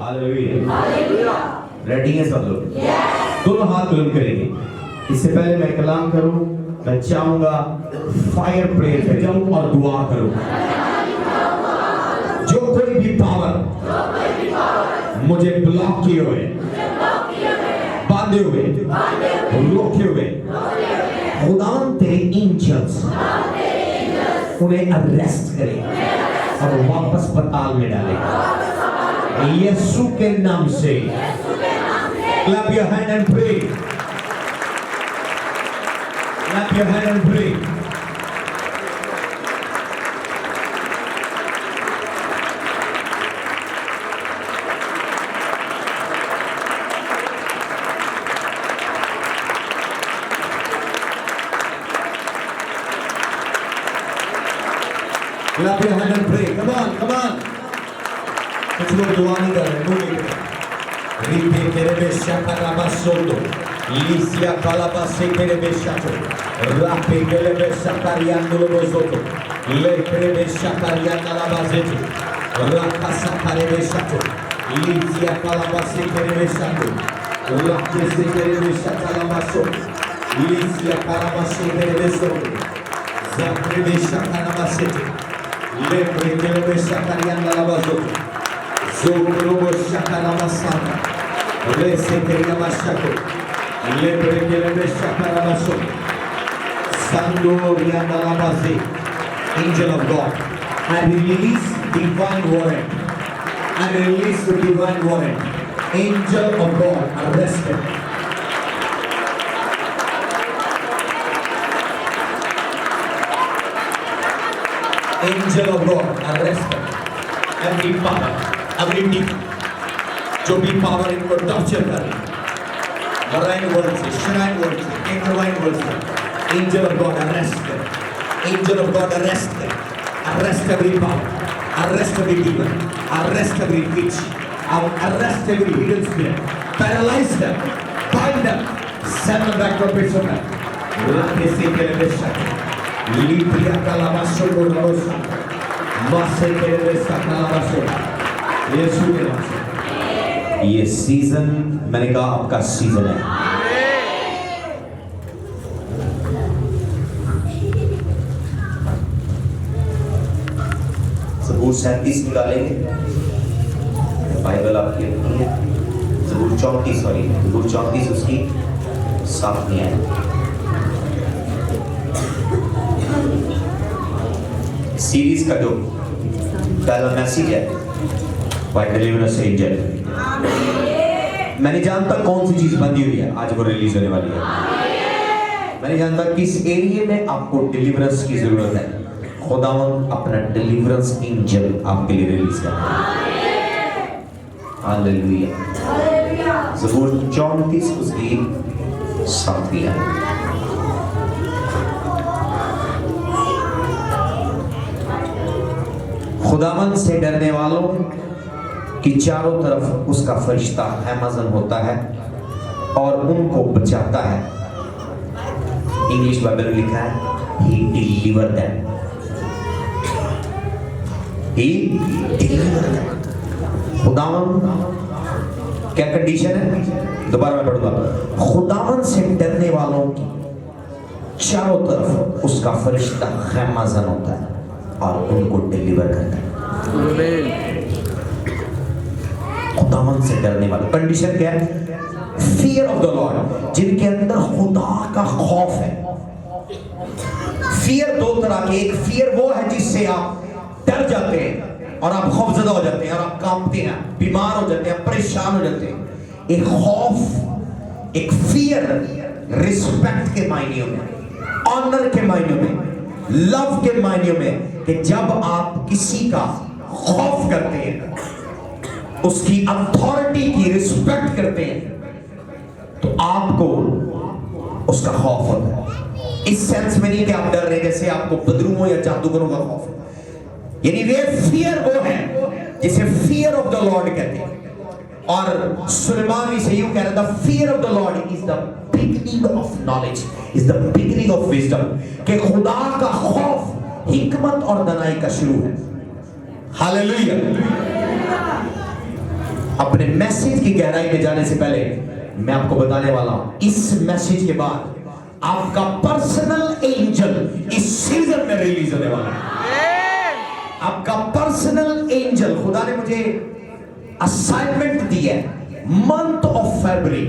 Hallelujah. Ready है सब लोग? दोनों हाथ बुलंद करेंगे। इससे पहले मैं कलाम करूं, मैं चाहूंगा फायर प्रेयर करूं और दुआ करूं। जो कोई भी पावर मुझे ब्लॉक किए हुए, बांधे हुए, रोके हुए, खुदावन तेरे एंजल्स उन्हें अरेस्ट करे और वापस पताल में डाले यीशु के नाम से। Clap your hand and pray. Clap your hand and pray. Clap your hand and pray. Come on, come on. कुछ लोग दुआ नहीं कर रहे, मुंह नहीं कर रहे। रिपे तेरे बेशा कराबा सोतो, लिसिया कालाबा से तेरे बेशा को, रापे तेरे बेशा कारियान दुलो सोतो, ले तेरे बेशा कारियान कालाबा सेतो, राकासा तेरे बेशा को, लिसिया कालाबा से तेरे बेशा को, राके से तेरे बेशा कालाबा सो, लिसिया कालाबा से तेरे बेशा को, जाते बेशा कालाबा सेतो, ले तेरे बेशा कारियान कालाबा सोतो, जो लोगों शकालाबा सारा Rese keria mashako, lebre kelebe shakara masho, sando rianda labaze. Angel of God, I release divine warrant. I release the divine warrant. Angel of God, arrested. Angel of God, arrested. Every power, every demon. जो भी power इनको torture कर रही है, marine word से, shrine word से, intertwine word से, angel of God arrest कर, एंजल ऑफ गॉड अरेस्ट कर, arrest every power, arrest every demon, arrest every which, arrest every hidden spirit, paralyse them, bind them, send them back to पिट्स of hello, लाके से के लेशा, लिब्रिया कालाबासो को नरोसा, मासे के लेशा कालाबासो, यीशु के नाम से। ये सीजन, मैंने कहा आपका सीजन है। ज़बूर 37 निकालेंगे, बाइबल आपकी अपनी है। ज़बूर 34 उसकी साफ नहीं है। सीरीज का जो पहला मैसेज है, बाय डिलीवरेंस एंजल। मैं नहीं जानता कौन सी चीज बंदी हुई है, आज वो रिलीज होने वाली है। मैं नहीं जानता किस एरिया में आपको डिलीवरेंस की जरूरत है। खुदावन अपना डिलीवरेंस एंजल आपके लिए रिलीज कर रहा है। हालेलुया। ज़बूर 34 उसकी 7वीं है। खुदावन से डरने वालों कि चारों तरफ उसका फरिश्ता अमेज़न होता है और उनको बचाता है। इंग्लिश बाइबल में लिखा है ही डिलीवर देम, ही डिलीवर देम। खुदावन क्या कंडीशन है, दोबारा मैं पढ़ूंगा। खुदावन से डरने वालों की चारों तरफ उसका फरिश्ता अमेज़न होता है और उनको डिलीवर करता है। खुदावन से डरने वाले, कंडीशन क्या है? फियर ऑफ द लॉर्ड, जिनके अंदर खुदा का खौफ है। फियर दो तरह के, एक फियर वो है जिससे आप डर जाते हैं और आप खौफजदा हो जाते हैं और आप कांपते हैं, बीमार हो जाते हैं, परेशान हो जाते हैं। एक खौफ, एक फियर रिस्पेक्ट के मायने में, ऑनर के मायने में, लव के मायने में, कि जब आप किसी का खौफ करते हैं, उसकी अथॉरिटी की रिस्पेक्ट करते हैं, तो आपको उसका खौफ होता है। इस सेंस में नहीं कि आप डर रहे जैसे आपको बदरूमों या जादूगरों का खौफ है, यानी वे फियर वो है जिसे फियर ऑफ द लॉर्ड कहते हैं। और सुलेमान से यूं कह रहा था, fear of the Lord is the beginning of knowledge, is the beginning of wisdom, कि खुदा का खौफ हिकमत और दानाई का शुरू है। हालेलुया। अपने मैसेज की गहराई में जाने से पहले मैं आपको बताने वाला हूं, इस मैसेज के बाद आपका पर्सनल एंजल इस सीजन में रिलीज होने वाला है। आपका पर्सनल एंजल, खुदा ने मुझे असाइनमेंट दी है। मंथ ऑफ फरवरी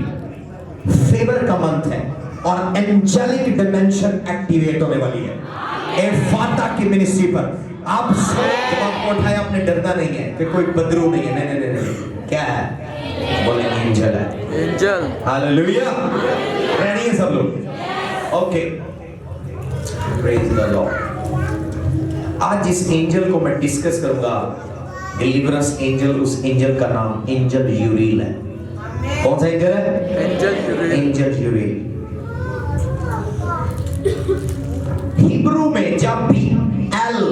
फेवर का मंथ है और एंजेलिक डिमेंशन एक्टिवेट होने वाली है एफाता की मिनिस्ट्री पर। आप जब आपको उठाया, आपने डरना नहीं है कि कोई बदरू नहीं है, नहीं नहीं नहीं, क्या है? बोले एंजल है। एंजल। हालेलुया। रेडी है सब लोग? Okay, praise the Lord. आज जिस एंजल को मैं डिस्कस करूंगा, डिलीवरेंस एंजल, उस एंजल का नाम एंजल यूरिल है। कौन सा एंजल है? Angel Uriel. Angel Uriel. Hebrew में जब भी एल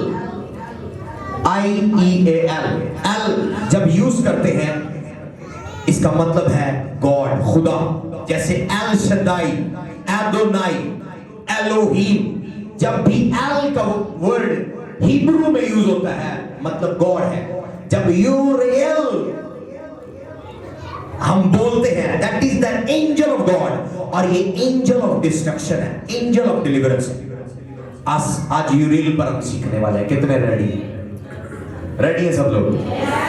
IEAL एल जब यूज करते हैं, इसका मतलब है गॉड, खुदा। जैसे एल शदाई, एडोनाई, एलोहीम, जब भी एल का वर्ड हिब्रू में यूज होता है मतलब गॉड है। जब यूरियल हम बोलते हैं, that is the angel of God, और ये एंजल ऑफ डिस्ट्रक्शन है, एंजल ऑफ डिलीवरेंस। आज यूरियल पर हम सीखने वाले हैं। कितने रेडी? रेडी है सब लोग?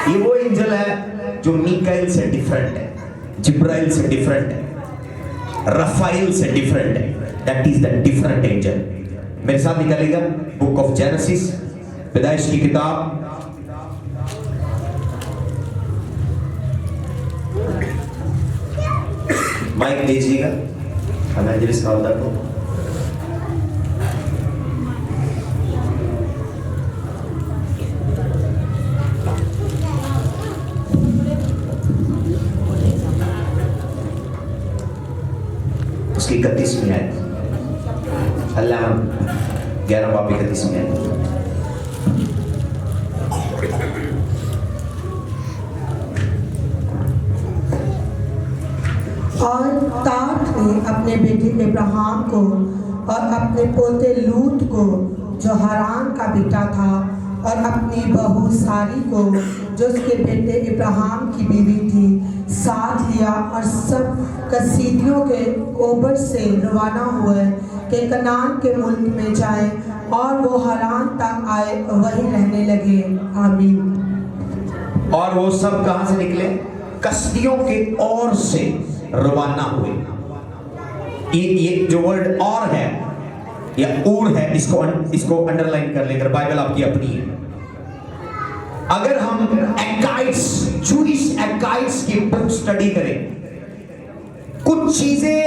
ये वो एंजल है जो मीकाइल से डिफरेंट है, जिब्राइल से डिफरेंट है, रफाइल से डिफरेंट है। That is the different angel. मेरे साथ निकलेगा बुक ऑफ जेनेसिस, पैदाइश की किताब, माइक दीजिएगा इवेंजलिस्ट हवलदार को। उसकी 31वीं आयत, अल्लाह 11 बाब 31वीं आयत। और तार ने अपने बेटे इब्राहिम को और अपने पोते लूत को जो हारान का बेटा था और अपनी बहू सारी को जो उसके बेटे इब्राहिम की बीवी थी साथ लिया और सब कसीदियों के ओबर से रवाना हुए कि कनान के मुल्क में जाए और वो हारान तक आए, वहीं रहने लगे। आमीन। और वो सब कहां से निकले? कस्तियों के ओर से रवाना हुए। ये जो वर्ड और है या ऊर है, इसको अंडरलाइन कर लेकर, बाइबल आपकी अपनी है। अगर हम एकाइट्स, जूइश एकाइट्स की बुक स्टडी करें, कुछ चीजें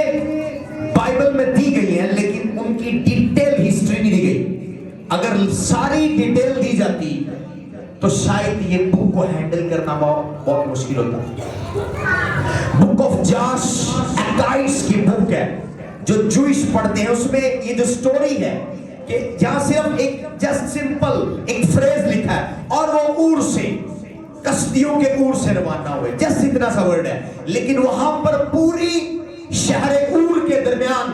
बाइबल में दी गई हैं लेकिन उनकी डिटेल हिस्ट्री नहीं दी गई। अगर सारी डिटेल दी जाती तो शायद ये बुक को हैंडल करना बहुत मुश्किल होता। बुक ऑफ जाश एकाइट्स की बुक है जो जूइश पढ़ते हैं। उसमें ये जो स्टोरी है कि जहां से हम एक जस्ट सिंपल एक फ्रेज लिखा है और वो ऊर से, कस्तियों के ऊर से रवाना हुए, जस्ट इतना सा वर्ड है। लेकिन वहां पर पूरी शहर ऊर के दरमियान,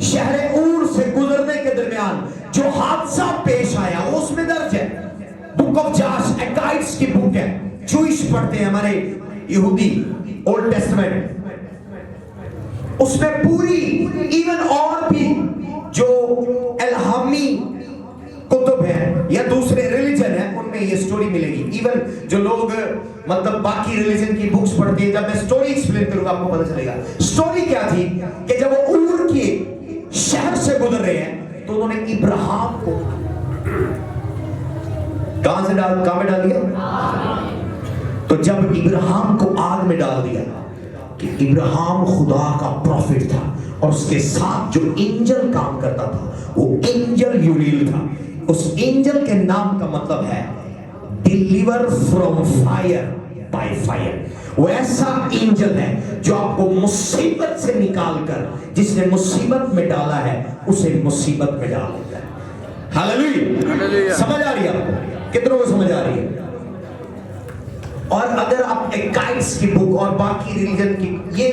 शहर ऊर से गुजरने के दरमियान जो हादसा पेश आया वो उसमें दर्ज है। बुक ऑफ जाश एकाइट्स की बुक है, जूइश पढ़ते हैं हमारे यहूदी, ओल्ड टेस्टमेंट। उसमें पूरी इवन और भी जो इल्हामी कुतुब है या दूसरे रिलीजन है उनमें ये स्टोरी मिलेगी। इवन जो लोग मतलब बाकी रिलीजन की बुक्स पढ़ते हैं, जब मैं स्टोरी एक्सप्लेन करूंगा आपको पता चलेगा। स्टोरी क्या थी कि जब वो ऊर के शहर से गुजर रहे हैं तो उन्होंने इब्राहिम को कहां में डाल दिया? तो जब इब्राहिम को आग में डाल दिया कि इब्राहिम खुदा का प्रॉफिट था और उसके साथ जो एंजल काम करता था वो एंजल यूरिल था। उस एंजल के नाम का मतलब है deliver from fire by fire. वो ऐसा एंजल है जो आपको मुसीबत से निकालकर, जिसने मुसीबत में डाला है उसे मुसीबत में डाल देता है। हालेलुया। समझ आ रही है आपको? कितनों को समझ आ रही है? और अगर आप एकाइट्स की बुक और बाकी रिलीजन की, ये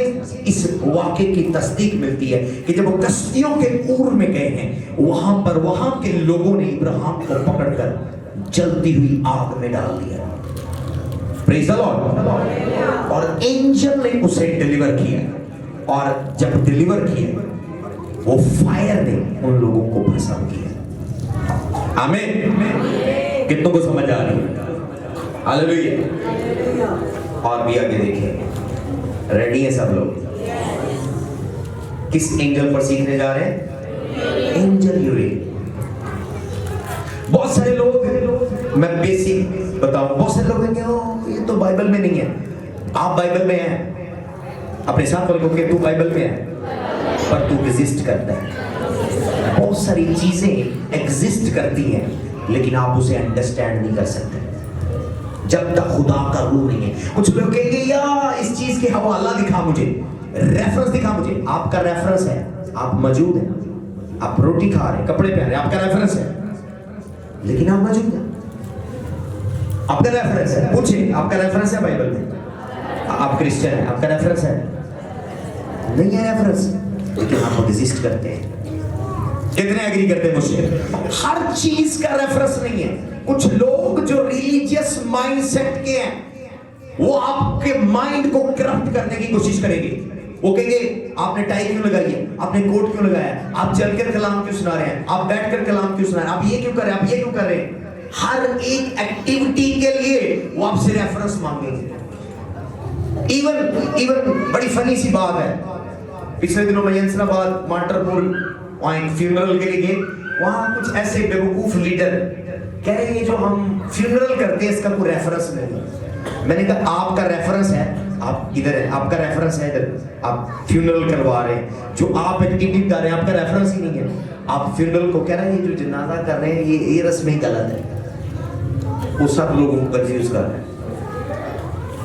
इस वाक्य की तस्दीक मिलती है कि जब वो कस्तियों के ऊर में गए हैं, वहां पर वहां के लोगों ने इब्राहिम को पकड़कर जलती हुई आग में डाल दिया। Praise the Lord. और एंजल ने उसे डिलीवर किया, और जब डिलीवर किया वो फायर ने उन लोगों को भस्म किया। आमीन। कितनों को समझ आ रही है? हालेलुया। और भी आगे देखिए, रेडी है सब लोग? किस एंजल पर सीखने जा रहे हैं? Angel urine. बहुत सारे लोग, मैं बेसिक बताऊं, बहुत सारे लोग कहेंगे ओ ये तो बाइबल में नहीं है। आप बाइबल में हैं, अपने साथ वालों को कि तू बाइबल में है, पर तू एग्जिस्ट करता है। बहुत सारी चीजें एग्जिस्ट करती हैं, लेकिन आप उसे अंडरस्टैंड नहीं कर सकते जब तक खुदा का रूह नहीं है। कुछ लोग कहेंगे या इस चीज के हवाला दिखा मुझे, रेफरेंस दिखा मुझे। आपका रेफरेंस है, आप मौजूद हैं, आप रोटी खा रहे हैं, कपड़े पहन रहे हैं, आपका रेफरेंस है, लेकिन आप मौजूद हैं। आपका रेफरेंस है, पूछे आपका रेफरेंस है बाइबल में? आप क्रिश्चियन हैं, आपका रेफरेंस है? नहीं है रेफरेंस, लेकिन आप एग्जिस्ट करते हैं। कितने एग्री करते हैं मुझसे? हर चीज का रेफरेंस नहीं है। कुछ लोग जो रिलीजियस माइंडसेट के हैं, वो आपके माइंड को करप्ट करने की कोशिश करेंगे। वो कहेंगे आपने टाई क्यों लगाई है, आपने कोट क्यों लगाया है, आप चलकर कलाम क्यों सुना रहे हैं, आप बैठकर कलाम क्यों सुना रहे हैं, आप ये क्यों कर रहे हैं, आप ये क्यों कर रहे हैं। हर एक एक्टिविटी के लिए वो आपसे रेफरेंस मांगेंगे। इवन बड़ी फनी सी बात है, पिछले दिनों में यंसनाबाद मार्टरपुर वहां फ्यूनरल के लिए गए। वहां कुछ ऐसे बेवकूफ लीडर कह रहे हैं जो हम फ्यूनरल करते हैं इसका कोई रेफरेंस नहीं। मैंने कहा आपका रेफरेंस है, आप इधर है, आपका रेफरेंस है इधर, आप फ्यूनरल करवा रहे हैं, जो आप एक्टिविटी कर रहे हैं आपका रेफरेंस ही नहीं है। आप फ्यूनरल को कह रहे हैं ये जो जनाजा कर रहे हैं ये रस्म ही गलत है। वो सब लोगों को कंफ्यूज कर रहे हैं।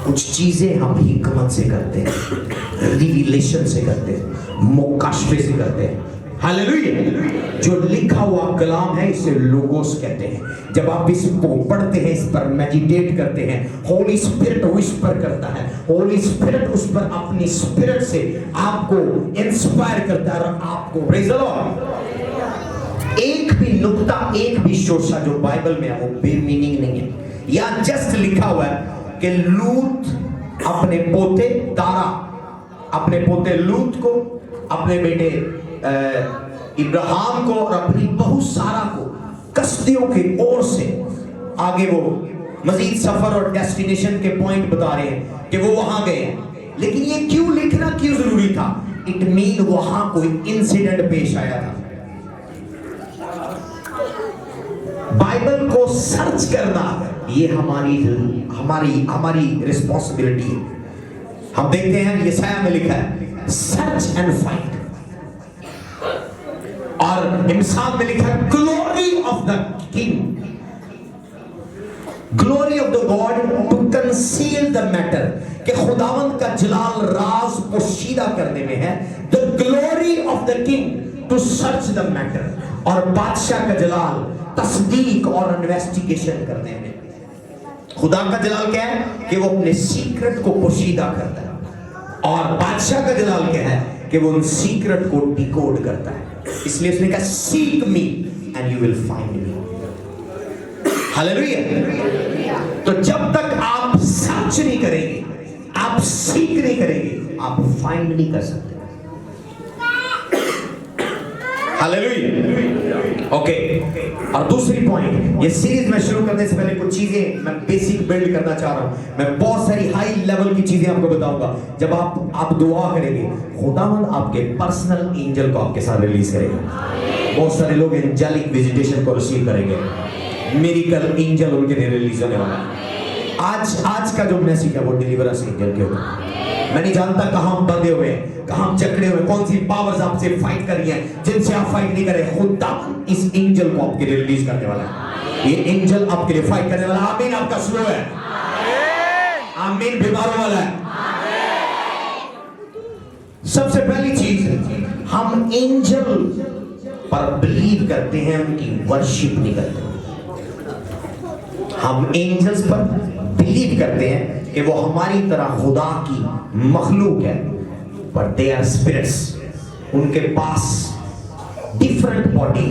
कुछ चीजें हम हिकमत से करते हैं, रिविलेशन से करते हैं, मुकाशफे से करते हैं। हालेलुया। जो लिखा हुआ कलाम है इसे लोगोस कहते हैं। जब आप इसको पढ़ते हैं, इस पर मेडिटेट करते हैं, होली स्पिरिट विस्पर करता है, होली स्पिरिट उस पर अपनी स्पिरिट से आपको इंस्पायर करता है और आपको प्रेज द लॉर्ड। एक भी नुक्ता, एक भी शोशा जो बाइबल में है वो बेमीनिंग नहीं है। या जस्ट लिखा हुआ है कि लूत अपने पोते तारा, अपने पोते लूत को, अपने बेटे इब्राहिम को और अपनी बहू सारा को कसदियों की ओर से आगे वो मजीद सफर और डेस्टिनेशन के पॉइंट बता रहे हैं कि वो वहां गए हैं। लेकिन ये क्यों लिखना क्यों जरूरी था? इट मीन वहां कोई इंसिडेंट पेश आया था। बाइबल को सर्च करना ये हमारी रिस्पॉन्सिबिलिटी है। हम देखते हैं यशाया में लिखा है सर्च एंड फाइंड, और इमसाल में लिखा है glory of the king, glory of the God to conceal the matter, कि खुदावंद का जलाल राज पोशीदा करने में है। The glory of the king to search the matter, और बादशाह का जलाल तस्दीक और इन्वेस्टिगेशन करने में। खुदा का जलाल क्या है कि वो अपने सीक्रेट को पोशीदा करता है, और बादशाह का जलाल क्या है कि वो उन सीक्रेट को डिकोड करता है। इसलिए उसने कहा seek me and you will find me. Hallelujah. तो जब तक आप सर्च नहीं करेंगे, आप सीक नहीं करेंगे, आप फाइंड नहीं कर सकते। हालेलुया। ओके, और दूसरी पॉइंट, ये सीरीज में शुरू करने से पहले कुछ चीजें मैं बेसिक बिल्ड करना चाह रहा हूं। मैं बहुत सारी हाई लेवल की चीजें आपको बताऊंगा। जब आप दुआ करेंगे, खुदावंद आपके पर्सनल एंजल को आपके साथ रिलीज करेगा। बहुत सारे लोग एंजेलिक विजिटेशन को रिसीव करेंगे, मिरेकल एंजल उनके लिए रिलीज होने वाला है। आज का जो मैसेज है वो डिलीवरेंस एंजल के ऊपर। मैं नहीं जानता कहां हम बंधे हुए हैं, कहां हम जकड़े हुए, कौन सी पावर्स आपसे फाइट कर रही हैं जिनसे आप फाइट नहीं कर रहे। खुदा इस एंजल को आपके लिए रिलीज करने वाला है। ये एंजल आपके लिए फाइट करने वाला है। आमीन। आपका स्लो है, आमीन। बीमारों वाला है। सबसे पहली चीज, हम एंजल पर बिलीव करते हैं, उनकी वर्शिप नहीं करते। हम एंजल्स पर बिलीव करते हैं कि वो हमारी तरह खुदा की मखलूक है, बट दे आर स्पिरिट्स। उनके पास डिफरेंट बॉडी,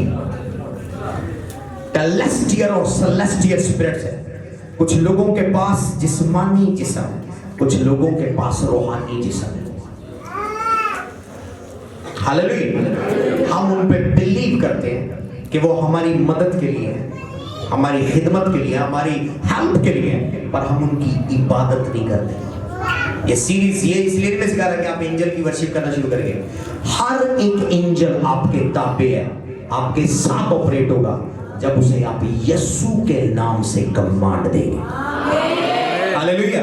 टेलेस्टियल और सेलेस्टियल स्पिरिट्स है। कुछ लोगों के पास जिस्मानी जिस्म, कुछ लोगों के पास रूहानी जिस्म। हालेलुया। हम उन पे बिलीव करते हैं कि वो हमारी मदद के लिए है, हमारी खिदमत के लिए, हमारी हेल्प के लिए, पर हम उनकी इबादत नहीं करते। ये सीरीज ये इसलिए मैं सिखा रहा कि आप एंजल की वर्शिप करना शुरू करेंगे। हर एक एंजल आपके ताबे है, आपके साथ ऑपरेट होगा जब उसे आप यीशु के नाम से कमांड देंगे। हालेलुया।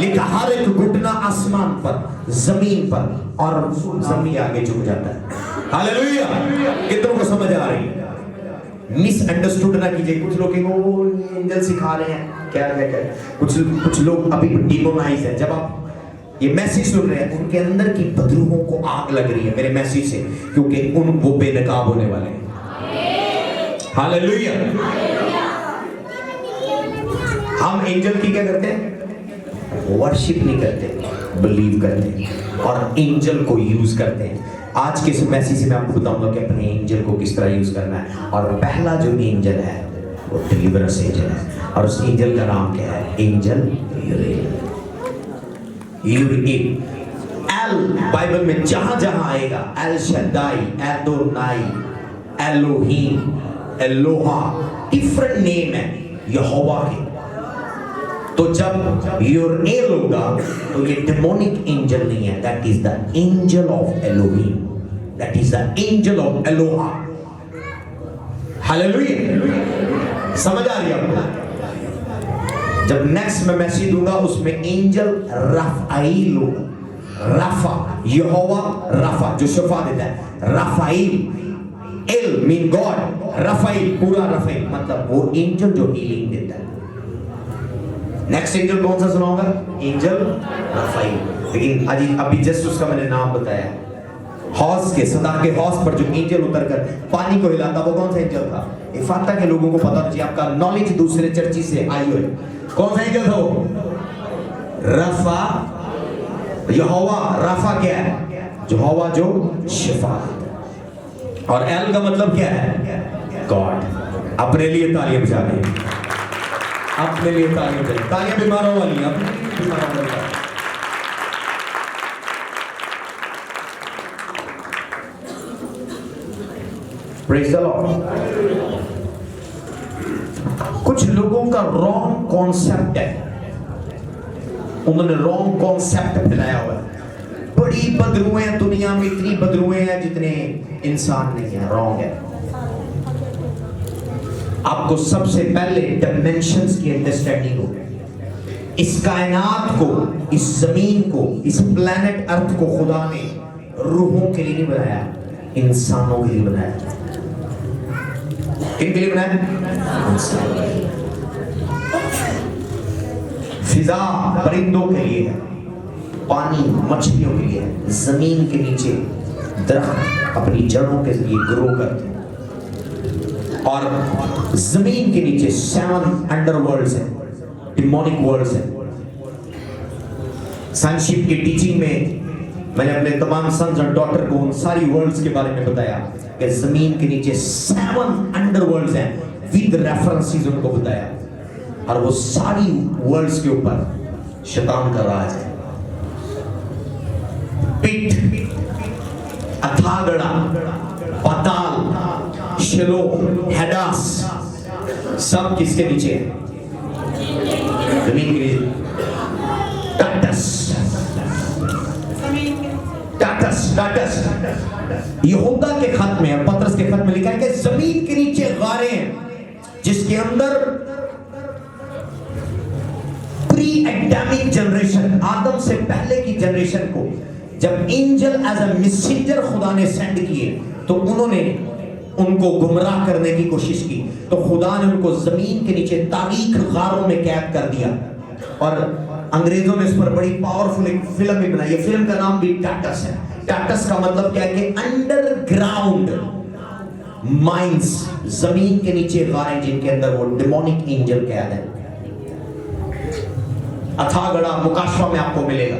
लिखा हर एक घुटना आसमान पर, जमीन पर, और जमीन आगे झुक जाता है। हालेलुया। कितनों को समझ आ रही है? मिसअंडरस्टूड ना कीजिए। कुछ लोग वो एंजल सिखा रहे हैं, क्या क्या क्या, कुछ लोग अभी डिमोनाइज है। जब आप ये मैसेज सुन रहे हैं, उनके अंदर की बदरूहों को आग लग रही है मेरे मैसेज से, क्योंकि वो बेनकाब होने वाले हैं। हालेलुया। हम एंजल की क्या करते हैं? वर्शिप नहीं करते, बिलीव करते हैं और एंजल को यूज करते हैं। आज के इस मैसेज से मैं आपको बताऊंगा कि अपने एंजल को किस तरह यूज करना है। और पहला जो एंजल है वो डिलीवरेंस एंजल है, और उस एंजल का नाम क्या है? एंजल यूरिएल। एल बाइबल में जहां जहां आएगा, L शद्दाई, Adonai, Elohim, Eloah, different name है यहोवा के। तो जब यूरिएल होगा तो ये डेमोनिक एंजल नहीं है, that is the angel of Elohim, that is the angel of Eloah. Hallelujah. समझ आ रही है आपको? जब नेक्स्ट मैं मैसेज दूंगा उसमें एंजल रफाइल होगा। रफा, यहोवा रफा जो शफा देता है, Rafale, L mean God, Rafale पूरा रफाइल मतलब वो एंजल जो हीलिंग देता है। नेक्स्ट एंजल कौन सा सुनाऊंगा? Angel Rafale. लेकिन अभी जस्ट उसका मैंने नाम बताया। हौस के, सदा के हौस पर जो एंजल उतरकर पानी को हिलाता, वो कौन सा एंजल था? इफाता के लोगों को पता होना चाहिए, आपका नॉलेज दूसरे चर्ची से आई हुई। कौन सा एंजल था वो? रफा, यहोवा रफा क्या है? यहोवा जो शिफा। और एल का मतलब क्या है? गॉड। अपने लिए तालियां बजा दें, अपने लिए तालियां बजा। तालियां बीमारों वाली हैं, अपने लिए बीमारों वाली। Praise the Lord. कुछ लोगों का रॉन्ग कॉन्सेप्ट है, उन्होंने रॉन्ग कॉन्सेप्ट फैलाया हुआ है। बड़ी बदरुएं हैं दुनिया में, इतनी बदरुएं हैं जितने इंसान नहीं है। रॉन्ग है। आपको सबसे पहले डायमेंशंस की अंडरस्टैंडिंग हो। इस कायनात को, इस जमीन को, इस प्लेनेट अर्थ को खुदा ने रूहों के लिए नहीं बनाया, इंसानों के लिए बनाया। किन के लिए बनाया? फिजा परिंदों के लिए है, पानी मछलियों के लिए है, जमीन के नीचे दरख्त अपनी जड़ों के लिए ग्रो करते हैं, और जमीन के नीचे 7 अंडरवर्ल्ड्स हैं, डिमोनिक वर्ल्ड्स हैं। सनशिप की टीचिंग में मैंने अपने तमाम सन्स और डॉटर को उन सारी वर्ल्ड्स के बारे में बताया कि जमीन के नीचे 7 अंडरवर्ल्ड्स हैं, विद रेफरेंसेस उनको बताया, और वो सारी वर्ल्ड्स के ऊपर शैतान का राज है। पिट, अथागड़ा, पाताल, शिलो, हेडास, सब किसके नीचे है? जमीन के नीचे। यहूदा के खत में और पतरस के खत में लिखा है कि जमीन के नीचे गारें हैं जिसके अंदर प्री एडमिक जनरेशन, आदम से पहले की जनरेशन को जब एंजल एज अ मैसेंजर खुदा ने सेंड किए तो उन्होंने उनको गुमराह करने की कोशिश की, तो खुदा ने उनको जमीन के नीचे तारीख गारों में कैद कर दिया। और अंग्रेजों ने इस पर बड़ी पावरफुल एक फिल्म भी बनाई है। फिल्म का नाम भी टाटस है। टाटस का मतलब क्या है कि अंडरग्राउंड माइंस, जमीन के नीचे गारें जिनके अंदर वो डिमोनिक एंजल कैद है। अथागड़ा मुकाशवा में आपको मिलेगा,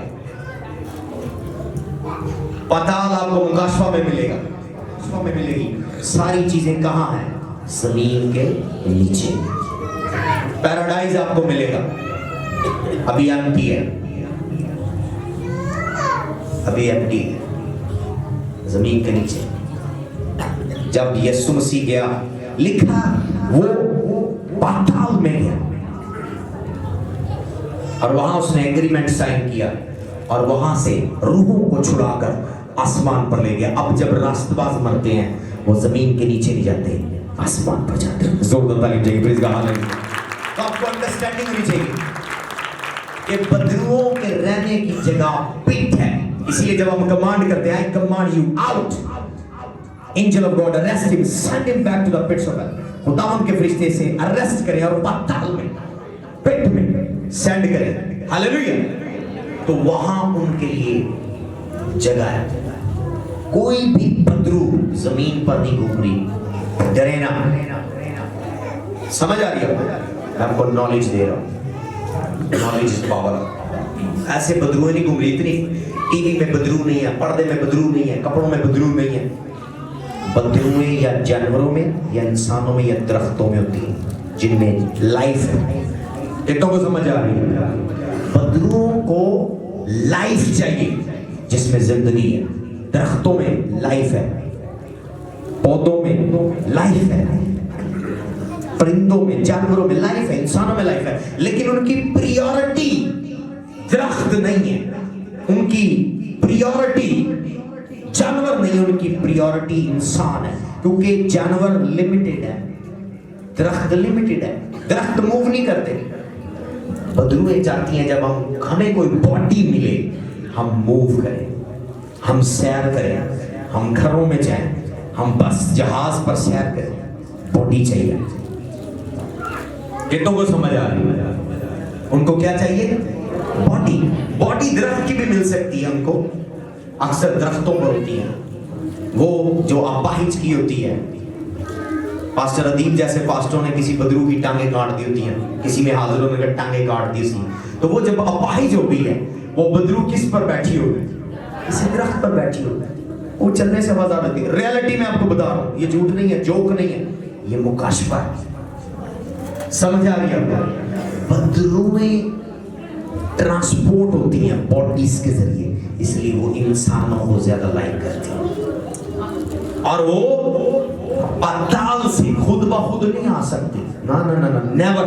पाताल आपको मुकाशवा में मिलेगा, में मिलेगी। सारी चीजें कहां हैं? जमीन के नीचे। पैराडाइज आपको मिलेगा। अभी एम्प्टी है, अभी एम्प्टी है जमीन के नीचे। जब यीशु मसीह गया, लिखा वो पाताल में गया और वहां उसने एग्रीमेंट साइन किया और वहां से रूहों को छुड़ाकर आसमान पर ले गया। अब जब रास्तबाज मरते हैं वो जमीन के नीचे नहीं जाते, आसमान पर जाते हैं। जोरदार तालीम चाहिए, प्लीज कहा नहीं। तो आपको अंडरस्टैंडिंग होनी चाहिए कि बदरुओं के रहने की जगह पिट है। इसलिए जब हम कमांड करते हैं, I command you out, angel of God arrest him, send him back to the pits of hell. खुदावंद के फरिश्ते से अरेस्ट करें और पाताल में, पिट में सेंड करें। हालेलुया। तो वहां उनके लिए जगह है। कोई भी बदरू जमीन पर नहीं घूम रही, डरे ना। समझ आ रही है? मैं आपको नॉलेज दे रहा हूं, नॉलेज इज पावर। ऐसे बदरू नहीं घूम रही। इतनी टीवी में बदरू नहीं है, पर्दे में बदरू नहीं है, कपड़ों में बदरू नहीं है। बदरूएं या जानवरों में या इंसानों में या दरख्तों में होती है जिनमें लाइफ है। कितनों को समझ आ रही है? बदरूओं को लाइफ चाहिए जिसमें जिंदगी है। दरख्तों में लाइफ है, पौधों में लाइफ है, परिंदों में, जानवरों में लाइफ है, इंसानों में लाइफ है। लेकिन उनकी प्रियोरिटी दरख्त नहीं है, उनकी प्रियोरिटी जानवर नहीं, उनकी प्रियोरिटी इंसान है। क्योंकि जानवर लिमिटेड है, दरख्त लिमिटेड है, दरख्त मूव नहीं करते। बदरूएं चाहती हैं जब हमें कोई बॉडी मिले, हम मूव करें, हम सैर करें, हम घरों में जाएं, हम बस जहाज पर सैर करें। बॉडी चाहिए। कितनों को समझ आ रही है? उनको क्या चाहिए? बॉडी। बॉडी दरख्त की भी मिल सकती है उनको, अक्सर दरख्तों पर होती है, वो जो अपाहिज की होती है। पास्टर अदीब जैसे पास्टरों ने किसी बदरू की टांगे काट दी होती हैं, किसी में हाजिरों ने टांगे काट दी थी। तो वो जब अपाहिज हो गई है, वो बदरू किस पर बैठी होगी? किसी दरख्त पर बैठी होगी। वो चलने से आवाज आ रही है। रियलिटी में आपको बता रहा हूं, ये झूठ नहीं है, जोक नहीं है, ये मुकाशफा है। समझ आ रही है? बदरूएं ट्रांसपोर्ट होती हैं बॉडीज के जरिए, इसलिए वो इंसानों को ज्यादा लाइक करती हैं। और वो पाताल से खुद ब खुद नहीं आ सकती। ना ना ना ना, नेवर।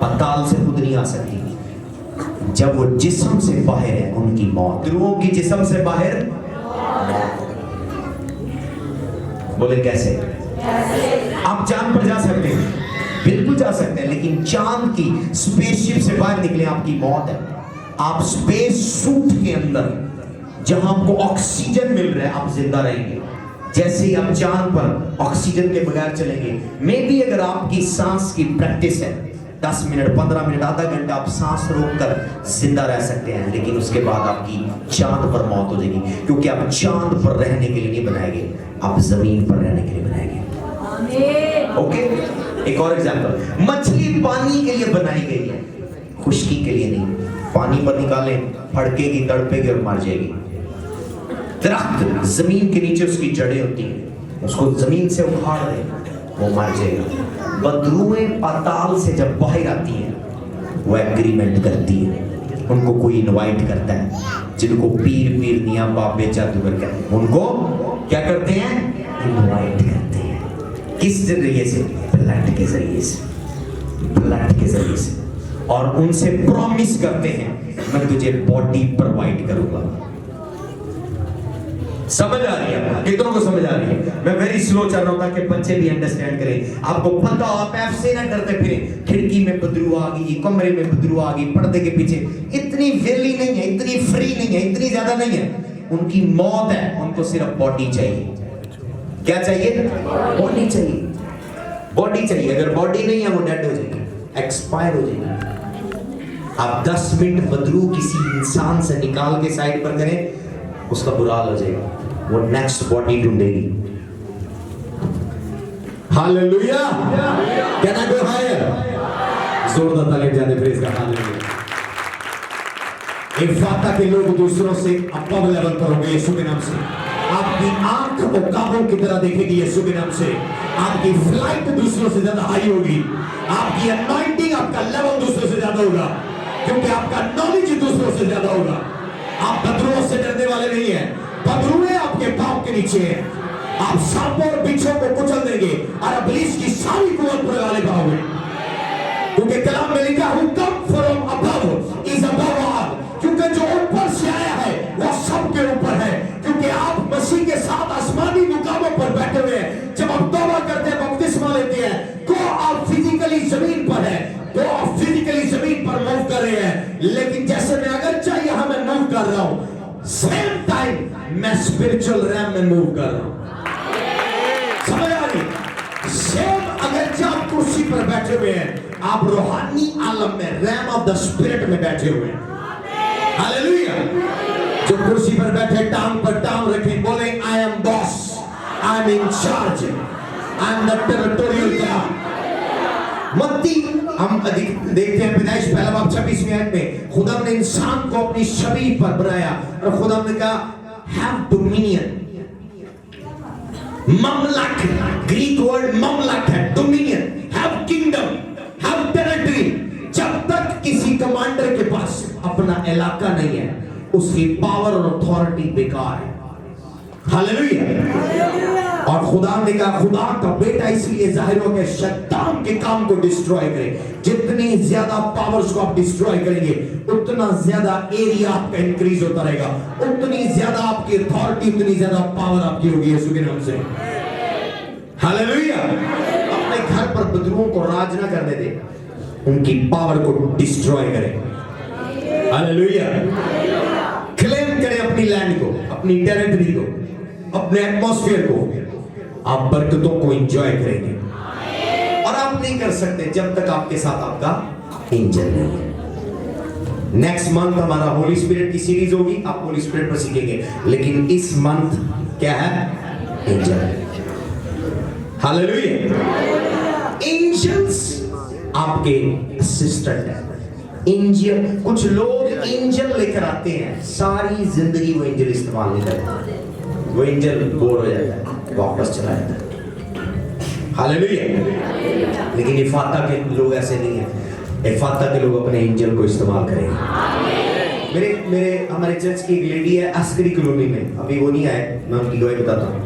पाताल से खुद नहीं आ सकती। जब वो जिस्म से बाहर है, उनकी मौत। बदरूओं की जिस्म से बाहर बोले कैसे? आप चांद पर जा सकते हैं, बिल्कुल जा सकते हैं, लेकिन चांद की स्पेसशिप से बाहर निकले आपकी मौत है। आप स्पेस सूट के अंदर जहां आपको ऑक्सीजन मिल रहा है, आप जिंदा रहेंगे। जैसे ही आप चांद पर ऑक्सीजन के बगैर चलेंगे, मे बी अगर आपकी सांस की प्रैक्टिस है, 10 मिनट, 15 मिनट, आधा घंटा आप सांस रोककर जिंदा रह सकते हैं, लेकिन उसके बाद आपकी चांद पर मौत हो जाएगी। क्योंकि आप चांद पर रहने के लिए नहीं बनाए गए, आप जमीन पर रहने के लिए बनाए गए। ओके, एक और एग्जांपल, मछली पानी के लिए बनाई गई है, खुश्की के लिए नहीं। पानी पर निकालें, फड़केगी, तड़पेगी और मर जाएगी। दरख्त जमीन के नीचे उसकी जड़ें होती हैं, उसको जमीन से उखाड़ दे, वो मर जाएगा। बदरूएं पाताल से जब बाहर आती हैं, वो एग्रीमेंट करती है। उनको कोई इनवाइट करता है, जिनको पीर पीरनिया बाबे जादूगर कहते हैं, उनको क्या करते हैं? इनवाइट करते हैं। किस जरिए से? ब्लड के जरिए से, ब्लड के जरिए से। और उनसे प्रॉमिस करते हैं, मैं तुझे बॉडी प्रोवाइड करूंगा। समझ आ रही है? कितनों को समझ आ रही है? मैं वेरी स्लो चल रहा हूं ताकि बच्चे भी अंडरस्टैंड करें। आपको पता हो, आप ऐसे ना डरते फिरे, खिड़की में बदरू आ गई, कमरे में बदरू आ गई, पर्दे के पीछे। इतनी वेली नहीं है, इतनी फ्री नहीं है, इतनी ज्यादा नहीं है। उनकी मौत है, उनको सिर्फ बॉडी चाहिए। क्या चाहिए? बॉडी चाहिए, बॉडी चाहिए। अगर बॉडी नहीं है, वो डेड हो जाएगी, एक्सपायर हो जाएगी। आप 10 मिनट बदरू किसी इंसान से निकाल के साइड पर करें, उसका बुरा हाल हो जाएगा, वो नेक्स्ट बॉडी ढूंढेगी। Hallelujah! Can I go higher? जोरदार तालियां जाने प्रेज का। हालेलुया! इफ्फाता के लोग दूसरों से अब्ब लेवल पर होंगे यीशु के नाम से। आपकी आंख उकाबों की तरह देखेगी यीशु के नाम से। आपकी फ्लाइट दूसरों से ज्यादा हाई होगी। आपकी अनॉइंटिंग आपका लेवल दूसरों से ज्यादा होगा, क्योंकि आपका नॉलेज दूसरों से ज्यादा होगा। आप बदरुओं से डरने वाले नहीं हैं, बदरुए आपके पांव के नीचे हैं। आप सांपों और बिच्छों को कुचल देंगे और इब्लीस की सारी कुव्वत पर गालिब आओगे, क्योंकि कलाम में लिखा हूं come from above is above all, क्योंकि जो ऊपर से आया है वो सबके ऊपर है। क्योंकि आप मसीह के साथ आसमानी मुकामों पर बैठे हुए हैं। जब आप तौबा करते हैं, बपतिस्मा लेते हैं, तो आप फिजिकली जमीन पर है, तो आप फिजिकली जमीन पर मूव कर रहे हैं। लेकिन जैसे मैं अगर चाहिए यहां मैं मूव कर रहा हूं, सेम टाइम मैं स्पिरिचुअल रैम में मूव कर रहा हूं। समझ आ रही? सेम अगर जब कुर्सी पर बैठे हुए हैं, आप रूहानी आलम में रैम ऑफ द स्पिरिट में बैठे हुए हैं। हालेलुया। जो कुर्सी पर बैठे टांग पर टांग रखे, बोले I am boss, I am in charge, I am the territorial God. मत्ती हम अधिक देखते हैं, पैदाइश पहला बाब 26वें आयत में खुदा ने इंसान को अपनी शबीह पर बनाया और खुदा ने कहा हैव डोमिनियन। ममलक, ग्रीक वर्ड ममलक है, dominion, have kingdom, have territory. जब तक किसी कमांडर के पास अपना इलाका नहीं है, उसकी पावर और अथॉरिटी बेकार है। हालेलुया। और खुदा ने कहा खुदा का बेटा इसलिए जाहिर हो गया शैतान के काम को डिस्ट्रॉय करे। जितनी ज्यादा पावर्स को आप डिस्ट्रॉय करेंगे, उतना ज्यादा एरिया आपका इंक्रीज होता रहेगा, उतनी ज्यादा आपकी अथॉरिटी, उतनी ज्यादा पावर आपकी होगी यीशु के नाम से। हालेलुया। अपने घर पर बदरुओं को राज ना करने दे, उनकी पावर को डिस्ट्रॉय करें। हालेलुया। क्लेम करें अपनी लैंड को, अपनी टेरिटरी को, अपने एटमॉस्फेयर को। आप बरकतों को एंजॉय करेंगे, और आप नहीं कर सकते जब तक आपके साथ आपका एंजल नहीं है। नेक्स्ट मंथ हमारा होली स्पिरिट की सीरीज होगी, आप होली स्पिरिट पर सीखेंगे, लेकिन इस मंथ क्या है? एंजल। हालेलुया। एंजल्स आपके असिस्टेंट है। एंजल, कुछ लोग एंजल लेकर आते हैं, सारी जिंदगी वो एंजल इस्तेमाल नहीं करते, वो एंजल बोर हो जाता है, वापस चला जाता है। हालेलुया। लेकिन इफाता के लोग ऐसे नहीं है। इफाता के लोग अपने एंजल को इस्तेमाल करेंगे। मेरे हमारे चर्च की एक लेडी है अस्करी कॉलोनी में, अभी वो नहीं आए, मैं उनकी गवाही बताता हूँ।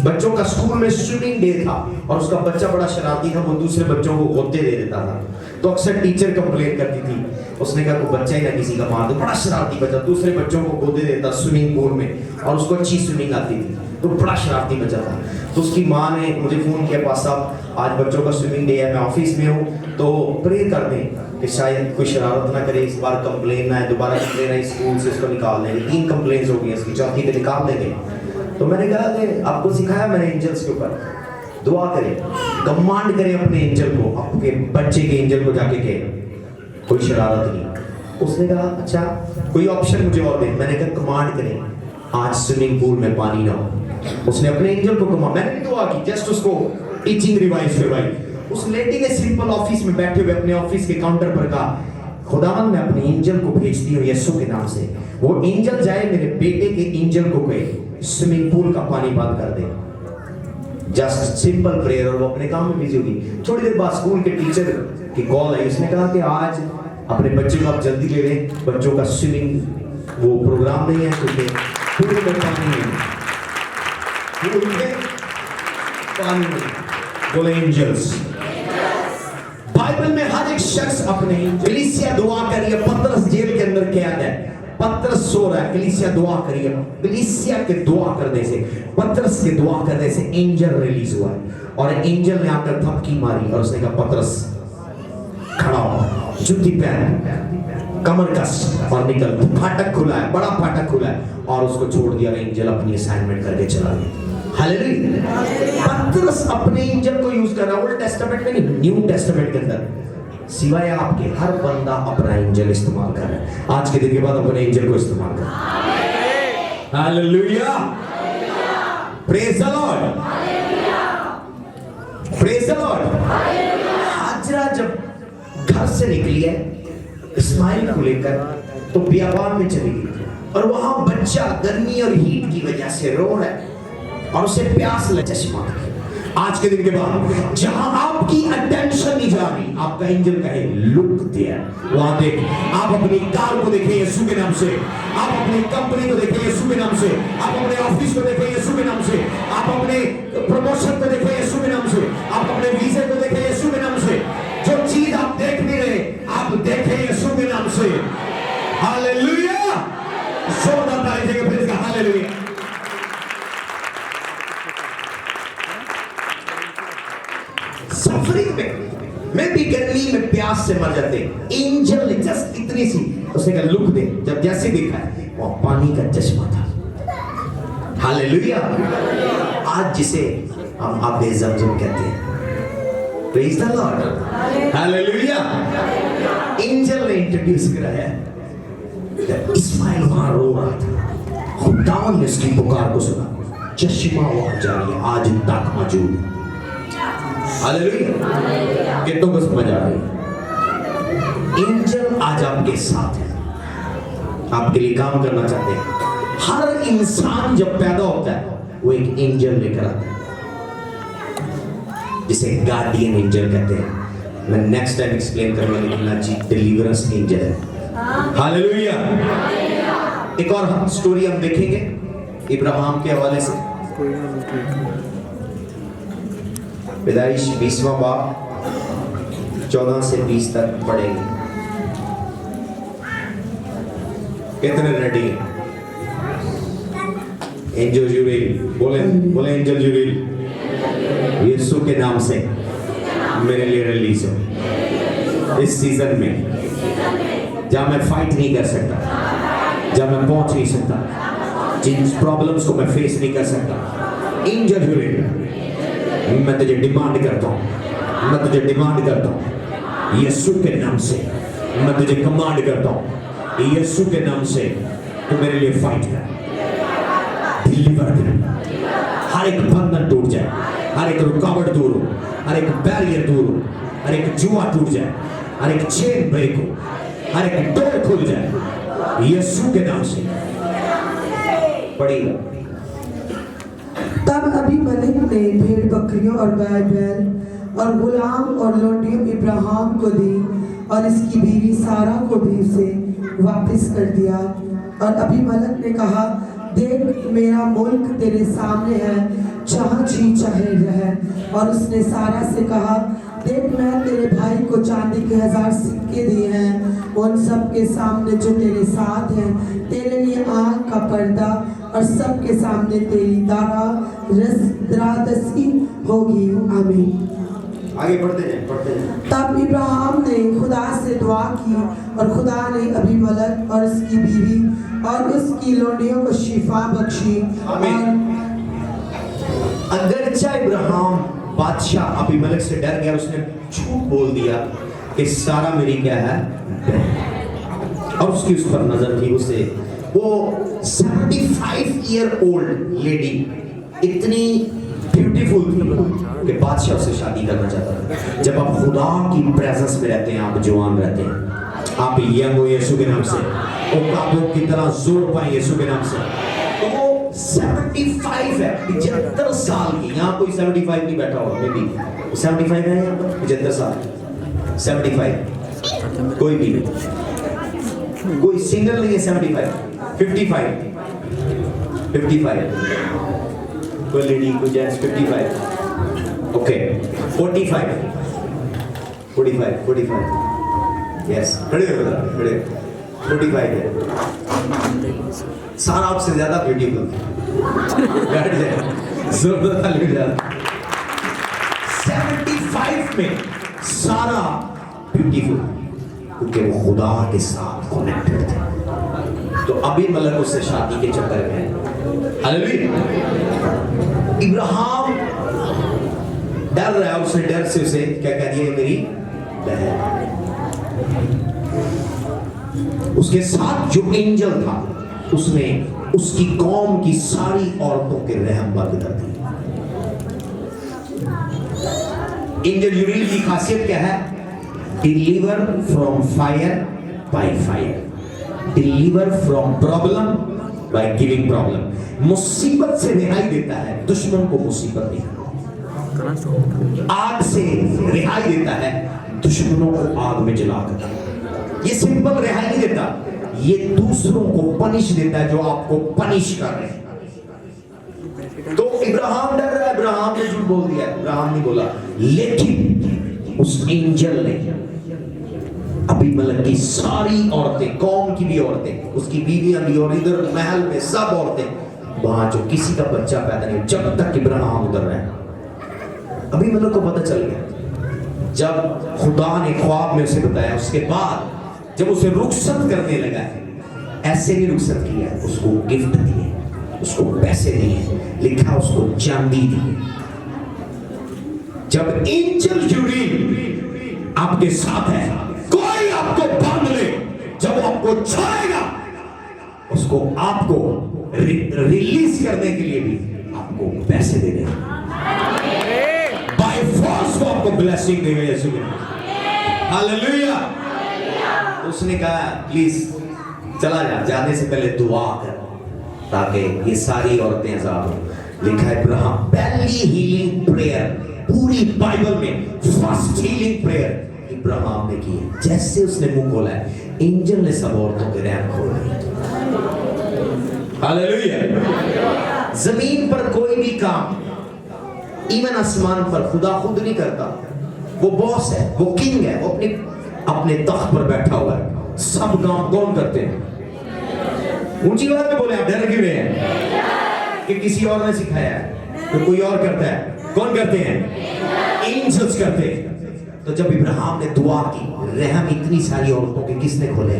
बच्चों का स्कूल में स्विमिंग डे था और उसका बच्चा बड़ा शरारती था, वो दूसरे बच्चों को गोते दे देता था। तो अक्सर टीचर कंप्लेन करती थी, उसने कहा कोई बच्चा ही ना किसी का मार दो, बड़ा शरारती बच्चा, दूसरे बच्चों को गोदे देता स्विमिंग पूल में, और उसको अच्छी स्विमिंग आती थी, तो बड़ा शरारती बच्चा था। तो उसकी माँ ने मुझे फोन किया, पास साहब आज बच्चों का स्विमिंग डे है, मैं ऑफिस में हूँ, तो प्रेयर कर दें कि शायद कोई शरारत ना करे, इस बार कंप्लेन ना है, दोबारा कंप्लेन है, स्कूल से इसको निकाल देंगे। 3 कंप्लेन हो गई, इसकी चौथी पे निकाल देंगे। तो मैंने कहा कि आपको सिखाया मैंने एंजल्स के ऊपर, दुआ करें, कमांड करें अपने एंजल को, आपके बच्चे के एंजल को जाके कहें कोई शरारत नहीं। उसने कहा अच्छा कोई ऑप्शन मुझे और दे। मैंने कहा कमांड करें आज स्विमिंग पूल में पानी ना हो। उसने अपने एंजल को कमांड, मैंने भी दुआ की, जस्ट उसको टीचिंग रिवाइज करवाई। उस लेडी ने सिंपल ऑफिस में बैठे हुए अपने ऑफिस के काउंटर पर कहा खुदावन मैं अपने एंजल को भेजती हूँ यीशु के नाम से, वो एंजल जाए मेरे बेटे के एंजल को कहे स्विमिंग पूल का पानी बंद कर दे। जस्ट सिंपल प्रेयर, और वो अपने काम में बिजी होगी। थोड़ी देर बाद स्कूल के टीचर की कॉल आई, उसने कहा कि आज अपने बच्चे को आप जल्दी ले लें, बच्चों का स्विमिंग वो प्रोग्राम नहीं है क्योंकि पूरे में पानी है, पानी में। बोले एंजल्स। बाइबल में हर एक शख्स अपने कलीसिया दुआ करिए। पतरस जेल के अंदर कैद है, पतरस सो रहा है, कलीसिया दुआ करिए। कलीसिया के दुआ करने से, पतरस के दुआ करने से एंजल रिलीज हुआ है, और एंजल ने आकर थपकी मारी और उसने कहा पतरस खड़ा हो, जूती पहन, कमर कस और निकल। फाटक खुला है, बड़ा फाटक खुला है, और उसको छोड़ दिया। एंजल अपनी असाइनमेंट करके चला गया। हालेलुया। पतरस अपने एंजल को यूज कर रहा है, ओल्ड टेस्टामेंट में नहीं, न्यू टेस्टामेंट के अंदर। सिवाय आपके हर बंदा अपना एंजल इस्तेमाल कर रहा है। आज के दिन के बाद अपने एंजल को इस्तेमाल कर। Hallelujah. Praise the Lord, praise the Lord. हाजरा जब घर से निकली है इस्माइल को लेकर, तो बियाबान में चली गई, और वहां बच्चा गर्मी और हीट की वजह से रो रहा है, और उसे प्यास लगी। चश्मा आज के दिन के बाद जहां आपकी अटेंशन नहीं जा रही, आपका एंजल कहे लुक देयर, वहां देख। आप अपनी कार को देखें यीशु के नाम से, आप अपनी कंपनी को देखें यीशु के नाम से, आप अपने ऑफिस को देखें यीशु के नाम से, आप अपने प्रमोशन को देखें यीशु के नाम से, आप अपने वीजे को देखें यीशु के नाम से। जो चीज आप देख नहीं रहे, आप देखें यीशु के नाम से। हालेलुया, जोरदार ताली देंगे प्रेज का, हालेलुया। सफरिंग में भी गर्मी में प्यास से मर जाते, एंजल ने जस्ट इतनी सी उसने कहा लुक दे, जब जैसे देखा है वो पानी का चश्मा था। हालेलुया। आज जिसे हम आबे ज़मज़म कहते हैं, praise the Lord, hallelujah. Angel ने इंट्रोड्यूस कराया, इस्माइल वहां रो रहा था, खुदावंद ने उसकी पुकार को सुना, चश्मा वहां जारी आज तक मौजूद। हालेलुया। कितनों को समझ आ रही? एंजल आज आपके साथ है, आपके लिए काम करना चाहते हैं। हर इंसान जब पैदा होता है वो एक एंजल लेकर आता है, जिसे गार्डियन एंजल कहते हैं। मैं नेक्स्ट टाइम एक्सप्लेन करूंगा, लेकिन आज डिलीवरेंस एंजल है। हालेलुया। एक और स्टोरी हम देखेंगे इब्राहिम के हवाले से। पैदाइश 20वां बाब 14 से 20 तक पढ़ेंगे। कितने रेडी हैं? एंजल जुबेल बोले, बोले एंजल जुबेल यीशु के नाम से मेरे लिए रिलीज हो इस सीजन में, जहां मैं फाइट नहीं कर सकता, जहां मैं पहुंच नहीं सकता, जिन प्रॉब्लम्स को मैं फेस नहीं कर सकता। एंजल जुबेल मैं तुझे डिमांड करता हूं, मैं तुझे डिमांड करता हूं यीशु के नाम से, मैं तुझे कमांड करता हूं यीशु के नाम से, तू मेरे लिए फाइट कर, डिलीवर कर। हर एक बंधन टूट जाए, हर एक रुकावट दूर हो, हर एक बैरियर दूर हो, हर एक जुआ टूट जाए, हर एक चेन ब्रेक हो, हर एक डोर खुल जाए यीशु के नाम से। पढ़िएगा। तब अबीमेलेक ने भेड़ बकरियों और गाय बैल और गुलाम और लोंडियों इब्राहिम को दी और इसकी बीवी सारा को भी उसे वापस कर दिया। और अबीमेलेक ने कहा, देख मेरा मुल्क तेरे सामने है, जहाँ जी चाहे रह। और उसने सारा से कहा, देख मैं तेरे भाई को चांदी के 1000 सिक्के दिए हैं, उन सब के सामने जो तेरे साथ हैं, तेरे लिए आँख का पर्दा और सबके सामने तेरी दरादसी होगी। आमीन। आगे बढ़ते जाएं, बढ़ते जाएं। तब इब्राहिम ने खुदा से दुआ की और खुदा ने अबीमेलेक और उसकी बीवी और उसकी लोंडियों को शिफा बख्शी। अगरचा इब्राहिम बादशाह अबीमेलेक से डर गया, उसने झूठ बोल दिया कि सारा मेरी क्या है, और उसकी उस पर नजर थी। उसे वो 75 ईयर ओल्ड लेडी इतनी ब्यूटीफुल थी कि बादशाह उससे शादी करना चाहता था। जब आप खुदा की प्रेजेंस में रहते हैं, आप जवान रहते हैं, आप यंग हो यीशु के नाम से, औकातों की तरह जोर पाए यीशु के नाम से। तो वो 75 है, 75 साल की। यहाँ कोई 75 नहीं बैठा होगा, मे बी 75 है यहाँ पर, 75 साल 75 कोई भी कोई सिंगल नहीं है। 75 55 कोई लेडी कोई जेंट्स 55 ओके 45 यस खड़े हो जरा, खड़े 45 है। सारा आपसे ज्यादा ब्यूटीफुल बैठ जाए, जरूरत ताली बजा। 75 में सारा ब्यूटीफुल, क्योंकि वो खुदा के साथ कनेक्टेड थे। तो अबीमेलेक उससे शादी के चक्कर में। हालेलुया। इब्राहिम डर रहा है, उसने डर से उसे क्या कह दिया, मेरी बहन। उसके साथ जो एंजल था उसने उसकी कौम की सारी औरतों के रहम बंद कर दी। एंजल यूरिल की खासियत क्या है? Deliver from fire by fire, deliver from problem by giving problem. मुसीबत से रिहाई देता है, दुश्मन को मुसीबत नहीं। आग से रिहाई देता है, दुश्मनों को आग में जलाकर। ये सिंपल रिहाई नहीं देता, ये दूसरों को पनिश देता है जो आपको पनिश कर रहे हैं। तो इब्राहिम डर रहा है, इब्राहिम ने झूठ बोल दिया, इब्राहिम नहीं बोला, लेकिन उस एंजल ने अबीमेलेक की सारी औरतें, कौम की भी औरतें, उसकी बीवियां भी और इधर महल में सब औरतें, वहां जो किसी का बच्चा पैदा नहीं, जब तक इब्राहिम उधर रहे। अबीमेलेक को पता चल गया, जब खुदा ने ख्वाब में उसे बताया, उसके बाद जब उसे रुखसत करने लगा है, ऐसे नहीं रुखसत किया, उसको गिफ्ट दिए, उसको पैसे दिए, लिखा उसको चांदी दी। जब एंजल जुबरील आपके साथ है, कोई आपको बांध ले, जब आपको छाएगा, उसको आपको रिलीज करने के लिए भी आपको पैसे देने, बाय फोर्स को आपको ब्लेसिंग देगा यीशु के नाम। हालेलुया। उसने कहा प्लीज चला जा, जाने से पहले दुआ कर ताकि ये सारी औरतें आजाद हो। लिखा है इब्राहिम, पहली हीलिंग प्रेयर पूरी बाइबल में, फर्स्ट हीलिंग प्रेयर इब्राहिम ने की है। जैसे उसने मुंह खोला है, एंजल ने सब औरतों के रैम खोले। हालेलुया। जमीन पर कोई भी काम, इवन आसमान पर, खुदा खुद नहीं करता। वो बॉस है, वो किंग है, वो अपने तख्त पर बैठा हुआ है। सब काम कौन करते हैं? ऊंची बात में बोले, आप डर क्यों रहे हैं कि किसी और ने सिखाया है? तो कोई और करता है। कौन करते हैं? एंजल्स करते हैं। तो जब इब्राहिम ने दुआ की, रहम इतनी सारी औरतों के किसने खोले?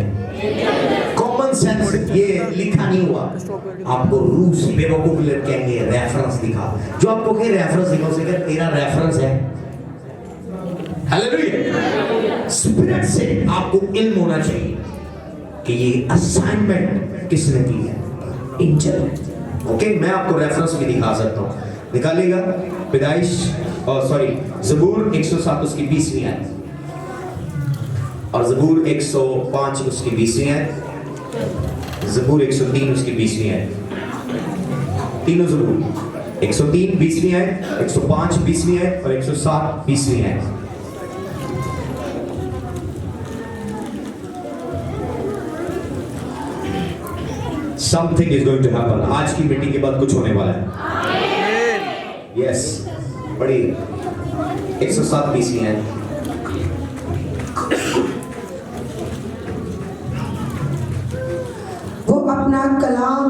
कॉमन सेंस, ये लिखा नहीं हुआ। आपको रूस बेवकूफ लोग कहेंगे रेफरेंस दिखा, जो आपको कहे रेफरेंस दिखा, उसे कहे तेरा रेफरेंस है। हालेलुया। स्पिरिट से आपको इल्म होना चाहिए कि ये असाइनमेंट किसने की है? एंजल। ओके, मैं आपको रेफरेंस भी दिखा सकता हूँ, निकालिएगा। पैदाइश ज़बूर 107 उसकी 20वीं आयत, और ज़बूर 105 उसकी 20वीं आयत, ज़बूर 103 उसकी 20वीं आयत। तीनों ज़बूर 103 20वीं आयत, 105 20वीं आयत और 107 20वीं आयत। Something is going to happen. आज की मीटिंग के बाद कुछ होने वाला है। Yes, बड़ी 107 20वीं है। वो अपना कलाम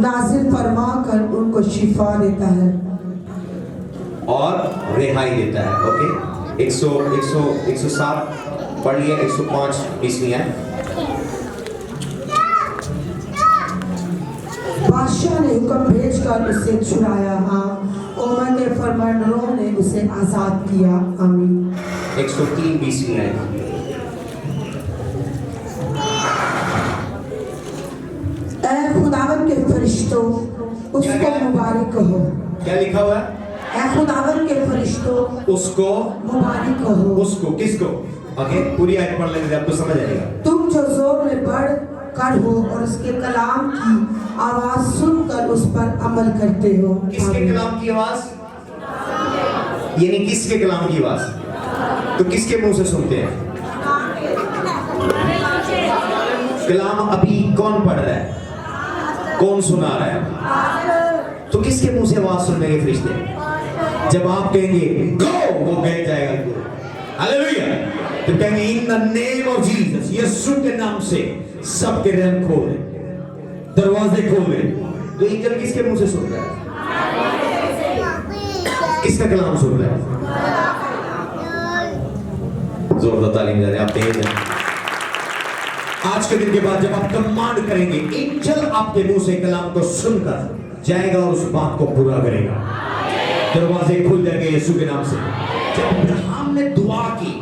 नाजिल फरमा कर उनको शिफा देता है और रिहाई देता है। ओके, 107 पढ़िए, 105 20वीं है। बादशाह ने हुक्म भेजकर उसे छुड़ाया, हाँ, उमर के फरमानरों ने उसे आजाद किया। आमीन। 103 20वीं है। ऐ खुदावन के फरिश्तों, उसको मुबारक कहो। क्या लिखा हुआ है? ऐ खुदावन के फरिश्तों, उसको मुबारक कहो। उसको किसको? ओके, पूरी आयत पढ़ लेंगे, आपको समझ आएगा। तुम जो जोर में बढ़ कर हो और उसके कलाम की आवाज सुनकर उस पर अमल करते हो। किसके कलाम की आवाज? यानी किसके कलाम की आवाज? तो किसके मुंह से सुनते हैं? कलाम अभी कौन पढ़ रहा है? कौन सुना रहा है? तो किसके मुंह से आवाज सुनने के फरिश्ते? जब आप कहेंगे गो, वो गए जाएगा। हालेलुया। तो कहेंगे in the name of Jesus, यीशु के नाम से सबके रहम खोल दे, दरवाजे खोल दे। तो एंजल किसके मुंह से सुन रहा है? किसका कलाम सुन रहा है? जोरदार तालीम दे रहे हैं, आप तेज हैं। आज के दिन के बाद जब आप कमांड करेंगे, एंजल आपके मुंह से कलाम को सुनकर जाएगा और उस बात को पूरा करेगा। दरवाजे खुल जाएंगे यीशु के नाम से। जब इब्राहिम ने दुआ की,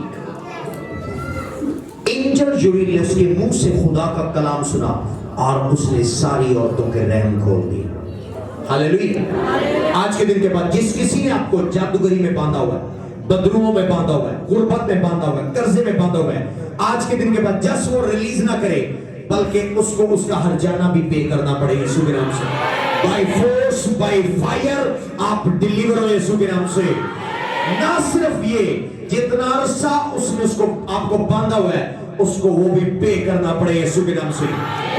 एंजल जुबरील ने उसके मुंह से खुदा का कलाम सुना और उसने सारी औरतों के रहम खोल दिए। हालेलुया। आज के दिन के बाद जिस किसी ने आपको जादूगरी में बांधा हुआ है, बदरुओं में बांधा हुआ है, गुर्बत में बांधा हुआ है, कर्जे में बांधा हुआ है, आज के दिन के बाद जस्ट वो रिलीज ना करे, बल्कि उसको उसका हर्जाना भी पे करना पड़े यीशु के नाम से। बाय फोर्स, बाय फायर आप डिलीवर हो यीशु के नाम से। ना सिर्फ ये, जितना अरसा उसने उसको आपको बांधा हुआ है, उसको वो भी पे करना पड़े यीशु के नाम से।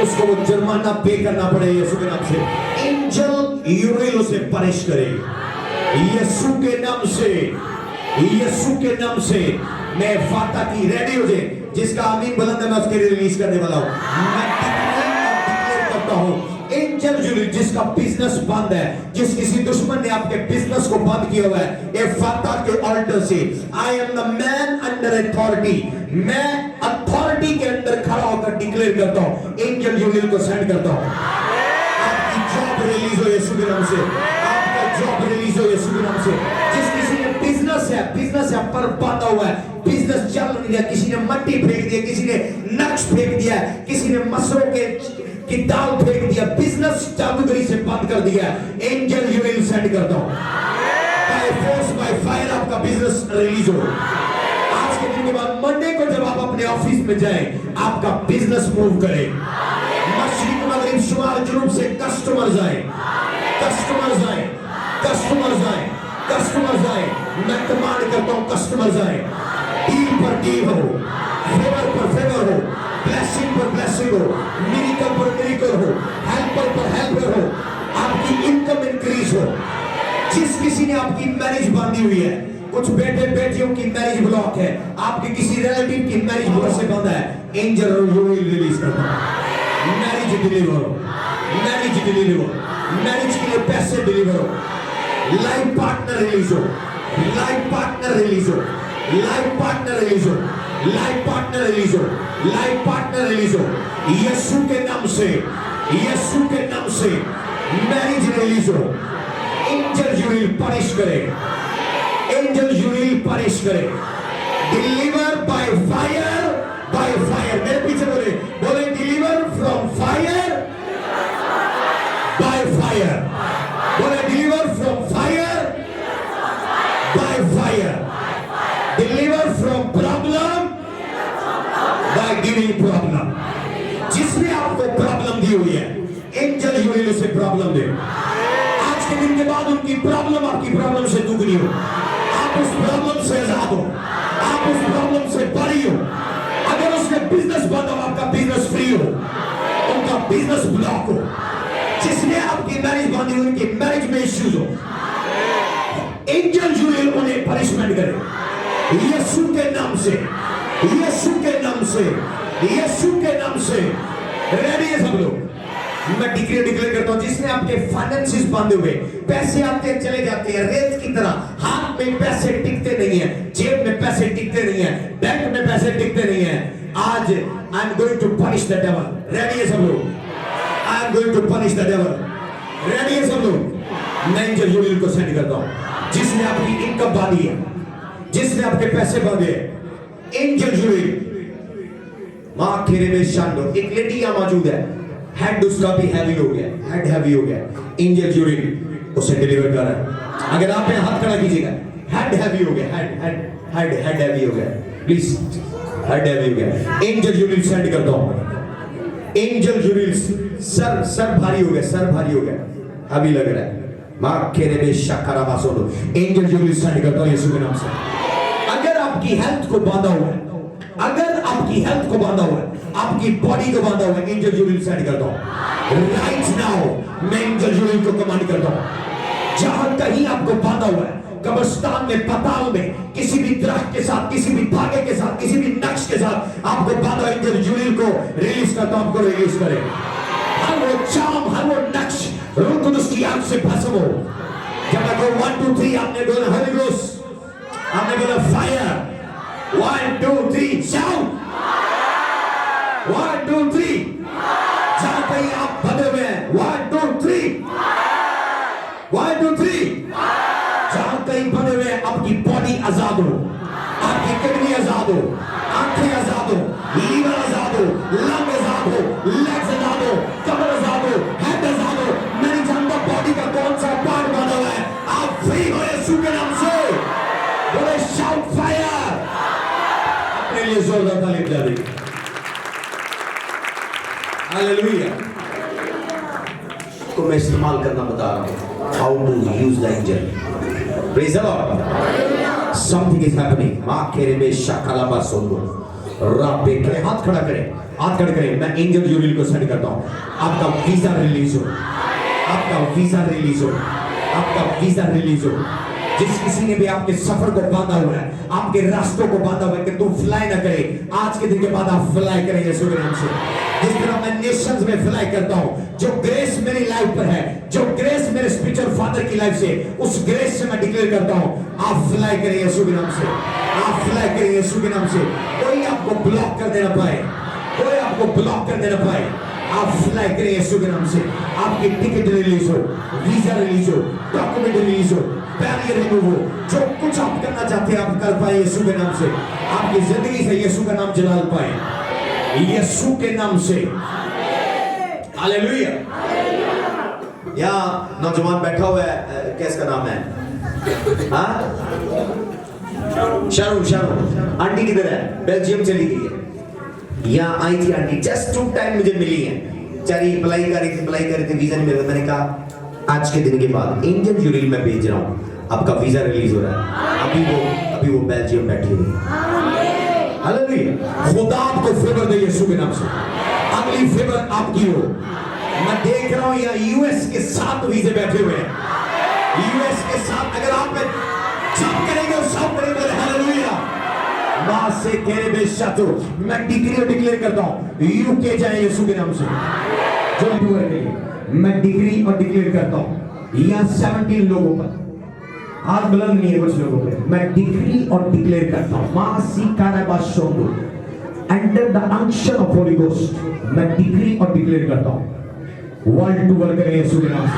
उसको वो जुर्माना पे करना पड़े यीशु के नाम से। एंजल यूरिल उसे पनिश करे यीशु के नाम से, यीशु के नाम से। मैं फाता की रेडी हो जाए, जिसका आमीन बुलंद है मैं उसके लिए रिलीज करने वाला हूं। मैं डिक्लेयर करता हूं, एंजल यूरिल जिसका बिजनेस बंद है, जिस किसी दुश्मन ने आपके बिजनेस को बंद किया हुआ है, ये फाता के ऑल्टर से, I am the man under authority, मैं अथॉरिटी के अंदर खड़ा होकर डिक्लेयर करता हूं, एंजल यूरिल को सेंड करता हूं। आपकी जॉब रिलीज हो यीशु के नाम से, आपका जॉब रिलीज हो यीशु के नाम से। जिस किसी ने बिजनेस है पर बांधा हुआ है, बिजनेस चल नहीं रहा, किसी ने मट्टी फेंक दिया, किसी ने नक्श फेंक दिया, किसी ने मसरों की दाल फेंक दिया, बिजनेस जादूगरी से बंद कर दिया, एंजल यूरिल सेंड करता हूं। बाय फोर्स बाय फायर आपका बिजनेस रिलीज हो। आज के दिन के बाद मंडे को जब आप अपने ऑफिस में जाएं, आपका बिजनेस मूव करे। मशरिक मगरिब शुमाल जुनूब से कस्टमर्स आए, कस्टमर्स आए, कस्टमर्स आए, कस्टमर्स आए। मैं कमांड करता हूं कस्टमर्स आए। डील पर डील हो, फेवर पर फेवर हो, ब्लेसिंग पर ब्लेसिंग हो, मिरेकल पर मिरेकल हो, हेल्पर पर हेल्पर हो, आपकी इनकम इंक्रीज हो। जिस किसी ने आपकी मैरिज बांधी हुई है, कुछ बेटे बेटियों की मैरिज ब्लॉक है, आपके किसी रिलेटिव की मैरिज ब्लॉक से बंधा है, एंजल यूरिल रिलीज करता है। मैरिज डिलीवर हो, मैरिज डिलीवर हो, मैरिज के लिए पैसे डिलीवर हो, लाइफ पार्टनर रिलीज हो, लाइफ पार्टनर रिलीज हो, लाइफ पार्टनर रिलीज हो, लाइफ पार्टनर रिलीज हो, लाइफ पार्टनर रिलीज हो। यीशु के नाम से, यीशु के नाम से मैरिज रिलीज हो। एंजल यूरिल पनिश करे, एंजल यूरिल पनिश करे। Deliver by fire, by fire. मेरे पीछे बोले, बोले deliver from fire by fire. बोले deliver from fire by fire. Deliver from problem by giving problem. जिसने आपको प्रॉब्लम दी हुई है, एंजल यूरिल उसे प्रॉब्लम दे। आज के दिन के बाद उनकी प्रॉब्लम आपकी प्रॉब्लम से दुगनी हो। आप उस प्रॉब्लम से आजाद हो, आप उस प्रॉब्लम से बरी हो। अगर उसने बिजनेस बंद हो, आपका बिजनेस फ्री हो, उनका बिजनेस ब्लॉक हो। जिसने आपकी मैरिज बांधी, उनकी मैरिज में इश्यूज हो, एंजल यूरिल उन्हें पनिशमेंट करे यीशु के नाम से, यीशु के नाम से, यीशु के नाम से। रेडी है सब लोग? मैं डिक्लेयर करता हूं, जिसने आपके फाइनेंसेस बांधे हुए, पैसे आते चले जाते हैं रेत की तरह, हाथ में पैसे टिकते नहीं है, जेब में पैसे टिकते नहीं है, बैंक में पैसे टिकते नहीं है, आज I am going to punish the devil. Ready है सब लोग? I am going to punish the devil. Ready है सब लोग? मैं एंजल यूरिल को सेंड करता हूं, जिसने आपकी इनकम बांधी है, जिसने आपके पैसे बांधे, एंजल यूरिल। मां खेरे में शांडो, एक लेडी यहां मौजूद है, हेड उसका भी हैवी हो गया, हेड हैवी हो गया, एंजल यूरिल उसे डिलीवर कर रहा है। अगर आप यहाँ हाथ खड़ा कीजिएगा, हेड हैवी हो गया, head head head head heavy हो गया, प्लीज हेड हैवी हो गया, एंजल यूरिल सेंड करता हूं। एंजल यूरिल, सर भारी हो गया, सर भारी हो गया, हैवी लग रहा है। मां खेरे में शक्करा बासोलो, एंजल यूरिल सेंड करता हूं यीशु के नाम से। अगर आपकी हेल्थ को बांधा हुआ है, अगर आपकी हेल्थ को बांधा हुआ है, आपकी बॉडी को बांधा हुआ है, एंजल यूरिल सेंड करता हूं राइट नाउ। मैं एंजल यूरिल को कमांड करता हूं, जहां कहीं आपको बांधा हुआ है, कब्रिस्तान में, पाताल में, किसी भी दरख्त के साथ, किसी भी धागे के साथ, किसी भी नक्श के साथ आपको बांधा, एंजल यूरिल को रिलीज करता हूं, आपको रिलीज करे। हर वो चाम, हर वो नक्श रूह कुदस की आग से भस्म हो। जब मैं कहूं 1 2 3, आपने बोला होली गोस्ट, आपने बोला फायर। 1 2 3 शाउट। 1 2 3। जहां कहीं आप बंधे हुए हैं, 1 2 3। 1 2 3। जहां कहीं बंधे हुए हैं, आपकी बॉडी आजाद हो, आपकी किडनी आजाद हो, आंखें आजाद हो, लीवर आजाद हो, लंग आजाद हो, लेग्स आजाद हो, कमर आजाद हो, हेड आजाद हो। मैं नहीं जानता बॉडी का कौन सा पार्ट बंधा हुआ है, आप फ्री हो यीशु के नाम से। बोले शाउट फायर। अपने लिए जोरदार ताली बजा दीजिए। हालेलुया। तो मैं इस्तेमाल करना बता रहा हूं, how to use the angel. Praise the Lord. Something is happening. माँ खेरे में शक्लाबा सोलो राबे करे हाथ खड़ा करें मैं एंजल यूरिल को सेंड करता हूँ आपका वीजा रिलीज हो जिस किसी ने भी आपके सफर को बांधा हुआ है आपके रास्तों को बांधा हुआ है कि तुम फ्लाई ना करे आज के दिन के बाद आप फ्लाई करें यीशु के नाम से जिस तरह मैं नेशंस में फ्लाई करता हूँ जो ग्रेस मेरी लाइफ पर है जो ग्रेस मेरे स्पिरिचुअल फादर की लाइफ से उस ग्रेस से मैं डिक्लेयर करता हूँ आप फ्लाई करें यीशु के नाम से कोई आपको ब्लॉक कर देना पाए आप फ्लाई करें यीशु के नाम से आपकी टिकट रिलीज हो वीजा रिलीज हो डॉक्यूमेंट रिलीज हो बैरियर रिमूव हो जो कुछ आप करना चाहते हैं आप कर पाए यीशु के नाम से आपकी जिंदगी से यीशु का नाम जलाल पाए यीशु के नाम से हालेलुया यहाँ नौजवान बैठा हुआ है किसका नाम है हाँ शारून आंटी किधर है बेल्जियम चली गई है यहाँ आई थी आंटी जस्ट 2 टाइम मुझे मिली है चारी अप्लाई कर रही थी वीजा नहीं मिला मैंने कहा आज के दिन के बाद एंजल यूरिल में भेज रहा हूँ आपका वीजा रिलीज हो रहा है अभी वो बेल्जियम बैठी हुई है हालेलुया खुदा आपको फेवर दे यीशु के नाम से अगली फेवर आपकी हो मैं देख रहा हूँ यहाँ यूएस के 7 वीजे बैठे हुए हैं यूएस के 7 अगर आप सब करेंगे और सब करेंगे हालेलुया मां से कहने बेशक मैं डिक्लेयर करता हूं यूके जाए यीशु के नाम से जो डूर गई मैं डिग्री और डिक्लेयर करता हूं यहां 17 लोगों पर हाथ बुलंद नहीं है कुछ लोगों पे मैं डिग्री और डिक्लेयर करता हूं मां सी काराबाशोंगो under the unction of holy ghost मैं डिग्री और डिक्लेयर करता हूं वर्ल्ड टूर करें यीशु के नाम से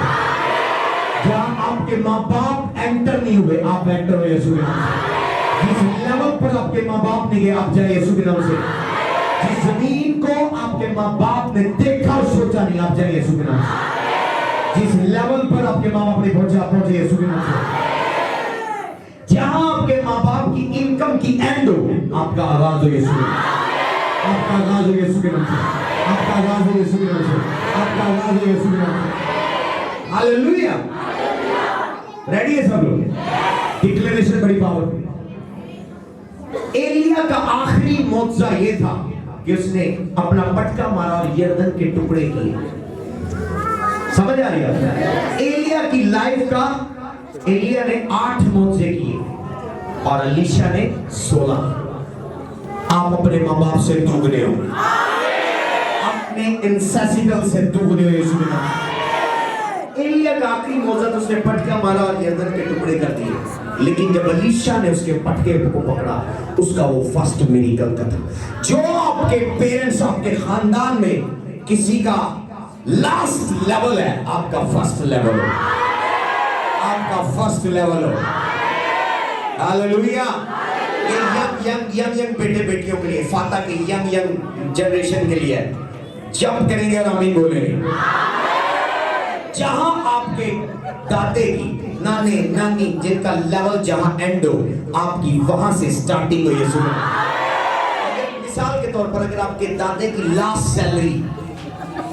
जहां आपके मां बाप एंटर नहीं हुए आप एंटर हो यीशु के नाम से जिस लेवल पर आपके माँ बाप ने गए आप जाए यीशु के नाम से जिस जमीन को आपके माँ बाप ने देखा और सोचा नहीं आप जाए यीशु के नाम से जिस लेवल पर आपके माँ बाप ने पहुंचे यीशु के नाम से जहां आपके माँ बाप की इनकम की एंड हो आपका आगाज हो यीशु के नाम से आपका आगाज हो यीशु के नाम से आपका आगाज हो यीशु के नाम से आपका आगाज हो यीशु के नाम से हालेलुया रेडी है सब लोग डिक्लेरेशन बड़ी पावरफुल एलिया का आखिरी मौजज़ा ये था कि उसने अपना पटका मारा और यरदन के टुकड़े किए समझ आ रही है एलिया की लाइफ का एलिया ने 8 मौजज़े किए और अलीशा ने 16 आप अपने मां बाप से दुगने हो अपने इंसेसिबल से दुगने हो यीशु के नाम एलिया का आखिरी मौजज़ा उसने पटका मारा और यरदन के टुकड़े कर दिए लेकिन जब अलीशा ने उसके पटके को पकड़ा उसका वो फर्स्ट मिरेकल था जो आपके पेरेंट्स आपके खानदान में किसी का लास्ट लेवल है आपका फर्स्ट लेवल हो हालेलुया यंग बेटे बेटियों के लिए फाता के यंग जनरेशन के लिए जंप करेंगे और आमीन बोलेंगे जहां आपके दादे की नाने नानी जिनका लेवल जहां एंड हो आपकी वहां से स्टार्टिंग हो यीशु में मिसाल के तौर पर अगर आपके दादे की लास्ट सैलरी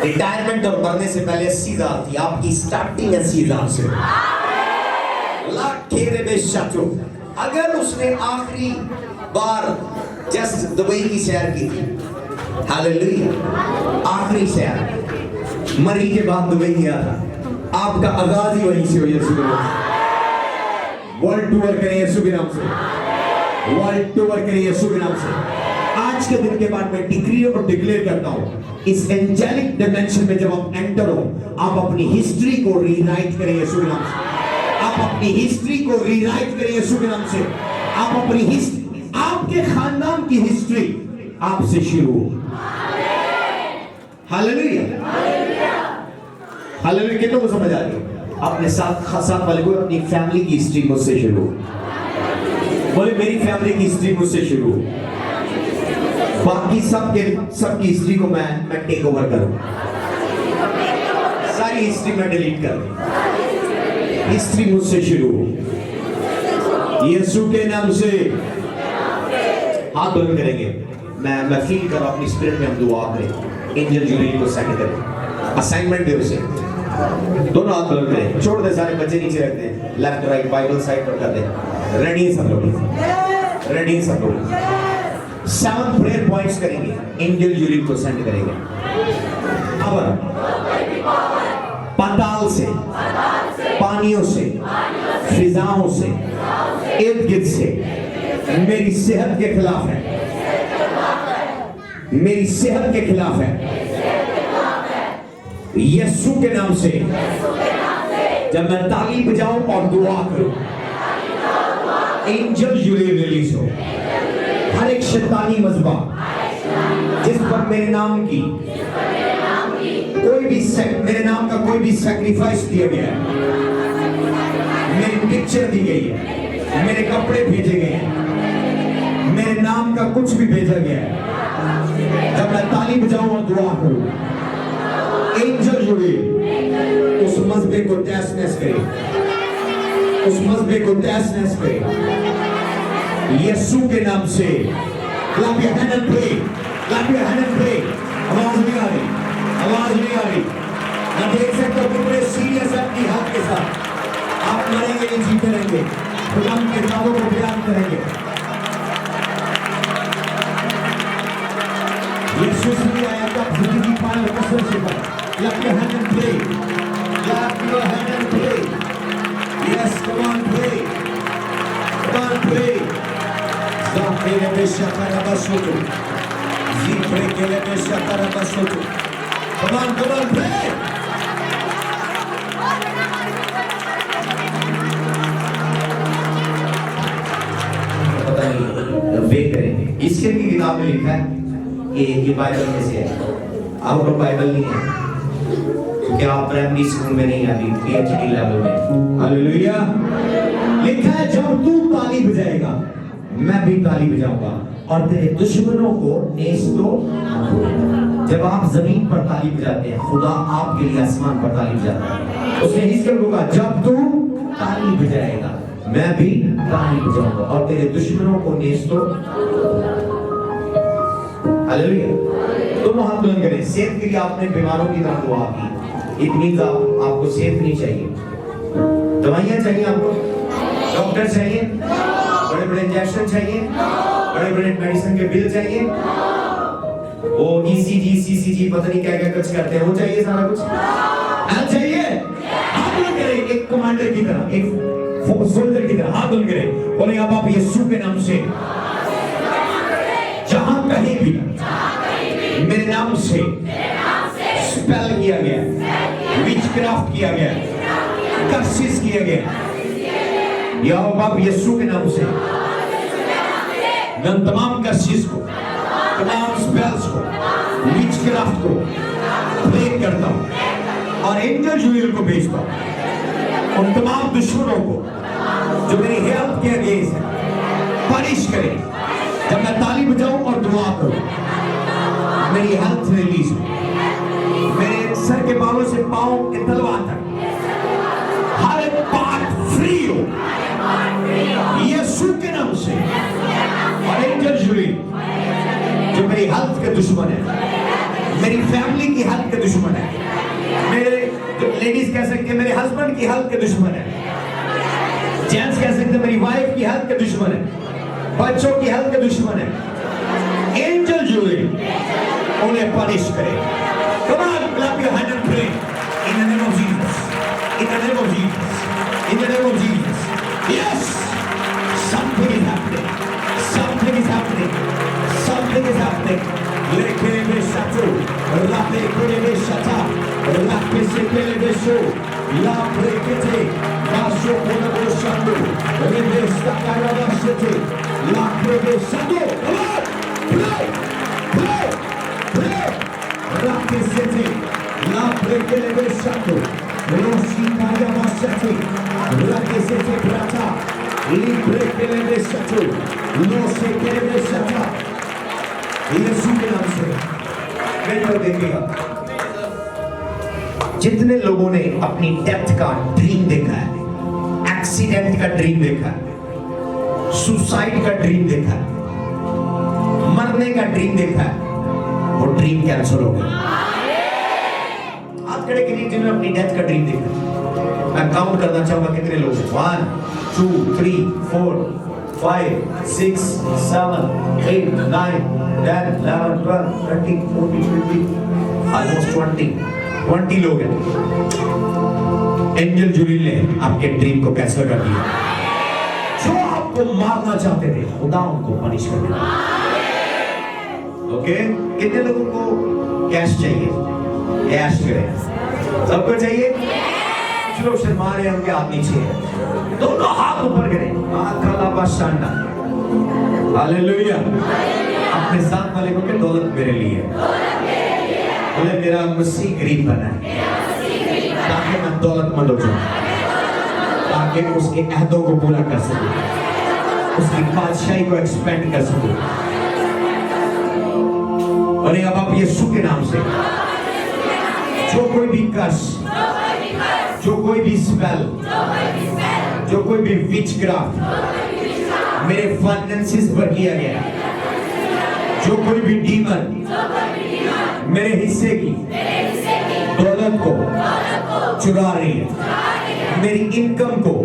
रिटायरमेंट और मरने से पहले 80,000 थी आपकी स्टार्टिंग 80,000 से अगर उसने आखिरी बार जस्ट दुबई की सैर की थी हालेलुया आखिरी सैर मरी के बाद दुबई गया था आपका आगाज ही वहीं से हो यीशु के नाम से वर्ल्ड टूर करें यीशु के नाम से आज के दिन के बाद मैं डिक्री और डिक्लेयर करता हूं इस एंजेलिक डायमेंशन में जब आप एंटर हो आप अपनी हिस्ट्री को रीराइट करें यीशु के नाम से आप अपनी हिस्ट्री आपके खानदान की हिस्ट्री आपसे शुरू हो हालेलुया कितनों को समझ आ रही है अपने साथ वाले को अपनी फैमिली की हिस्ट्री मुझसे शुरू बोले मेरी फैमिली की हिस्ट्री मुझसे शुरू बाकी सबकी हिस्ट्री को मैं टेक ओवर करूं सारी हिस्ट्री में डिलीट कर हिस्ट्री मुझसे शुरू हो यीशु के नाम से हाथ बुलंद करेंगे मैं फील कर अपनी स्पिरिट में हम दुआ करें एंजल यूरिल को सेंड करें असाइनमेंट दे उसे दोनों हाथ बुलंद करें, छोड़ दे, सारे बच्चे नीचे रख दे, लेफ्ट राइट बाइबल साइड पर कर दे। रेडी सब लोग, रेडी सब लोग। 7 प्रेयर पॉइंट्स करेंगे, एंजल यूरिन को सेंड करेंगे। पावर, पाताल से, पानियों से, फिजाओं से, इर्द गिर्द से मेरी सेहत के खिलाफ है, मेरी सेहत के खिलाफ है। यीशु के नाम से जब मैं ताली बजाऊं और दुआ करूं, एंजल यूरिन रिलीज हो। हर एक शैतानी मजबा जिस पर मेरे नाम की कोई भी मेरे नाम का कोई भी सैक्रिफाइस दिया गया है, मेरी पिक्चर दी गई है, मेरे कपड़े भेजे गए हैं, मेरे नाम का कुछ भी भेजा गया है, जब मैं ताली बजाऊं और दुआ करूं, एंजल यूरिन उस मजबे को तहस नहस करे, उस मजबे को तहस नहस करे यीशु के नाम से। Clap your hand and pray, clap your hand and pray। आवाज नहीं आ रही, आवाज नहीं आ रही। मैं देख सकता हूं कितने सीरियस अपनी हाथ के साथ आप मरेंगे नहीं, जीते रहेंगे, खुदाम के दावों को बयान करेंगे। यीशु से आया था जिंदगी पाने का कसम से कर। Clap your hand and pray, clap your hand and pray। Yes, come on, pray, come on, pray। Zakele beshakara basoto, zikrekele beshakara basoto। Come on, pray। पता नहीं वे करेंगे। इसके की किताब में लिखा है ये बाइबल में से है, आउट ऑफ बाइबल नहीं है, क्योंकि आप प्राइमरी स्कूल में नहीं, अभी PhD लेवल में। हालेलुया। लिखा है जब तू ताली बजाएगा मैं भी ताली बजाऊंगा और तेरे दुश्मनों को नेस दो। जब आप जमीन पर ताली बजाते हैं, खुदा आपके लिए आसमान पर ताली बजाता है। उसने हिजकिय्याह को कहा जब तू ताली बजाएगा मैं भी ताली बजाऊंगा और तेरे दुश्मनों को नेस दो। हालेलुया। दोनों हाथ बुलंद करें। सेहत के लिए आपने बीमारों की तरफ दुआ की, इट मींस आपको सेहत नहीं चाहिए, दवाइयां चाहिए, आपको डॉक्टर चाहिए, बड़े बड़े इंजेक्शन चाहिए, बड़े बड़े मेडिसिन के बिल चाहिए, वो ECG CCG पता नहीं क्या क्या कुछ करते हैं, वो चाहिए सारा कुछ चाहिए। हाथ बुलंद करें एक कमांडर की तरह, एक सोल्जर की तरह हाथ बुलंद करें, बोले अब आप यीशु के नाम से जहां कहीं भी मेरे नाम से स्पेल किया गया, विचक्राफ्ट किया गया, कर्सिस किया गया, या बाप यीशु के नाम से मैं तमाम कर्सिस को, तमाम स्पेल्स को, विचक्राफ्ट को ब्रेक करता हूं और एंजल यूरिन को भेजता हूं उन तमाम दुश्मनों को जो मेरी हेल्थ के अगेंस्ट है, पनिश करें। जब मैं ताली बजाऊं और दुआ करूं मेरी हेल्थ रिलीज हो, मेरे सर के बालों से पांव के तलवा तक हर एक पार्ट फ्री हो यीशु के नाम से। और एंजल यूरिन जो मेरी हेल्थ के दुश्मन है, मेरी फैमिली की हेल्थ के दुश्मन है, मेरे जो लेडीज कह सकते हैं मेरे हस्बैंड की हेल्थ के दुश्मन है, जेंट्स कह सकते हैं मेरी वाइफ की हेल्थ के दुश्मन है, बच्चों की हेल्थ के दुश्मन है, एंजल यूरिन उन्हें पनिश करे। Come on, clap your hand and pray in the name of Jesus, in the name of Jesus, in the name of Jesus। Yes, something is happening, something is happening, something is happening। लेके में सचो, लाते के में सचा, लाते से के में सो, लाते के थे, बासो को न बोशंदो, लेके स्टाकारा बासते, लाते के सचो, pray, pray, pray, लाते से थे, लाते के में सचो, रोशी काया बासते, लाते से थे प्राचा, लिब्रे के में सचो, लो से के में सचा। यीशु के नाम से मेरे पर देखिएगा, जितने लोगों ने अपनी डेथ का ड्रीम देखा है, एक्सीडेंट का ड्रीम देखा है, सुसाइड का ड्रीम देखा है, मरने का ड्रीम देखा है, वो ड्रीम कैंसिल हो गया। हाथ खड़े कीजिए जिन्होंने अपनी डेथ का ड्रीम देखा। मैं काउंट करना चाहूंगा कितने लोग हैं। 1 2 3 4 5 6 7 8 9 10 11 12 13 14 15 ऑलमोस्ट 20 लोग हैं। एंजल जूलियल ने आपके ड्रीम को कैंसिल कर दिया। जो आपको मारना चाहते थे खुदा उनको पनिश कर दिया। ओके, कितने लोगों को कैश चाहिए? कैश करें। सबको चाहिए? कुछ लोग शर्मा रहे हैं, उनके हाथ नीचे है। दोनों हाथ ऊपर करें। हालेलुया। अपने साथ वाले को क्या दौलत मेरे लिए, बोले मेरा मसीह गरीब बना है ताकि मैं दौलतमंद हो जाऊं, ताकि उसके अहदों को पूरा कर सकूं, उसकी बादशाही को एक्सपेंड कर सकूं। और अब आप यीशु के नाम से जो कोई भी कर्स, जो कोई भी स्पेल, जो कोई भी विचक्राफ्ट मेरे फाइनेंसेस पर किया गया, जो कोई भी डीमन मेरे हिस्से की दौलत को चुरा रही है, मेरी इनकम को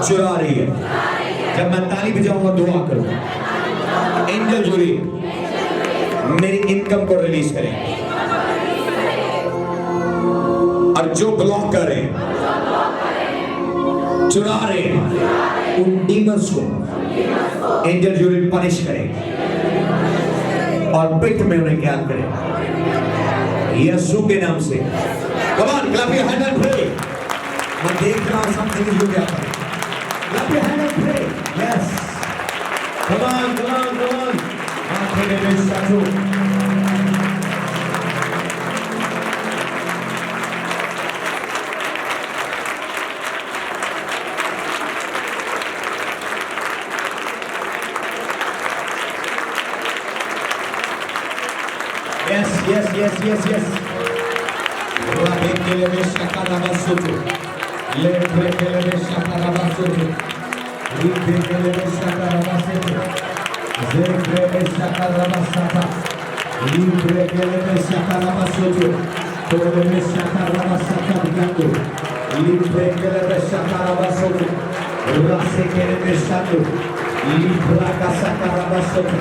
चुरा रही है, जब मैं ताली बजाऊंगा दुआ करूंगा, एंजल जूलियल मेरी इनकम को रिलीज करें। और जो ब्लॉक कर रहे हैं, चुरा रहे हैं, उन डीमंस को एंजल जूलियल पनिश करें और पेट में उन्हें ज्ञान करें यीशु के नाम से। Come on, clap your hand and pray. मैं देख रहा हूं something is going on. Clap your hand and pray. Yes. Come on, come on, come on. आंखें में साजो। Yes, yes, yes, yes, yes. Rabekele be shakarabasutu. Lebrekele be shakarabasutu. Ribekele be shakarabasutu. Zebre be shakarabasata. Librekele be shakarabasutu. Tole be shakarabasata bigandu. Librekele be shakarabasutu. Rasekele be shatu. Libraka shakarabasutu.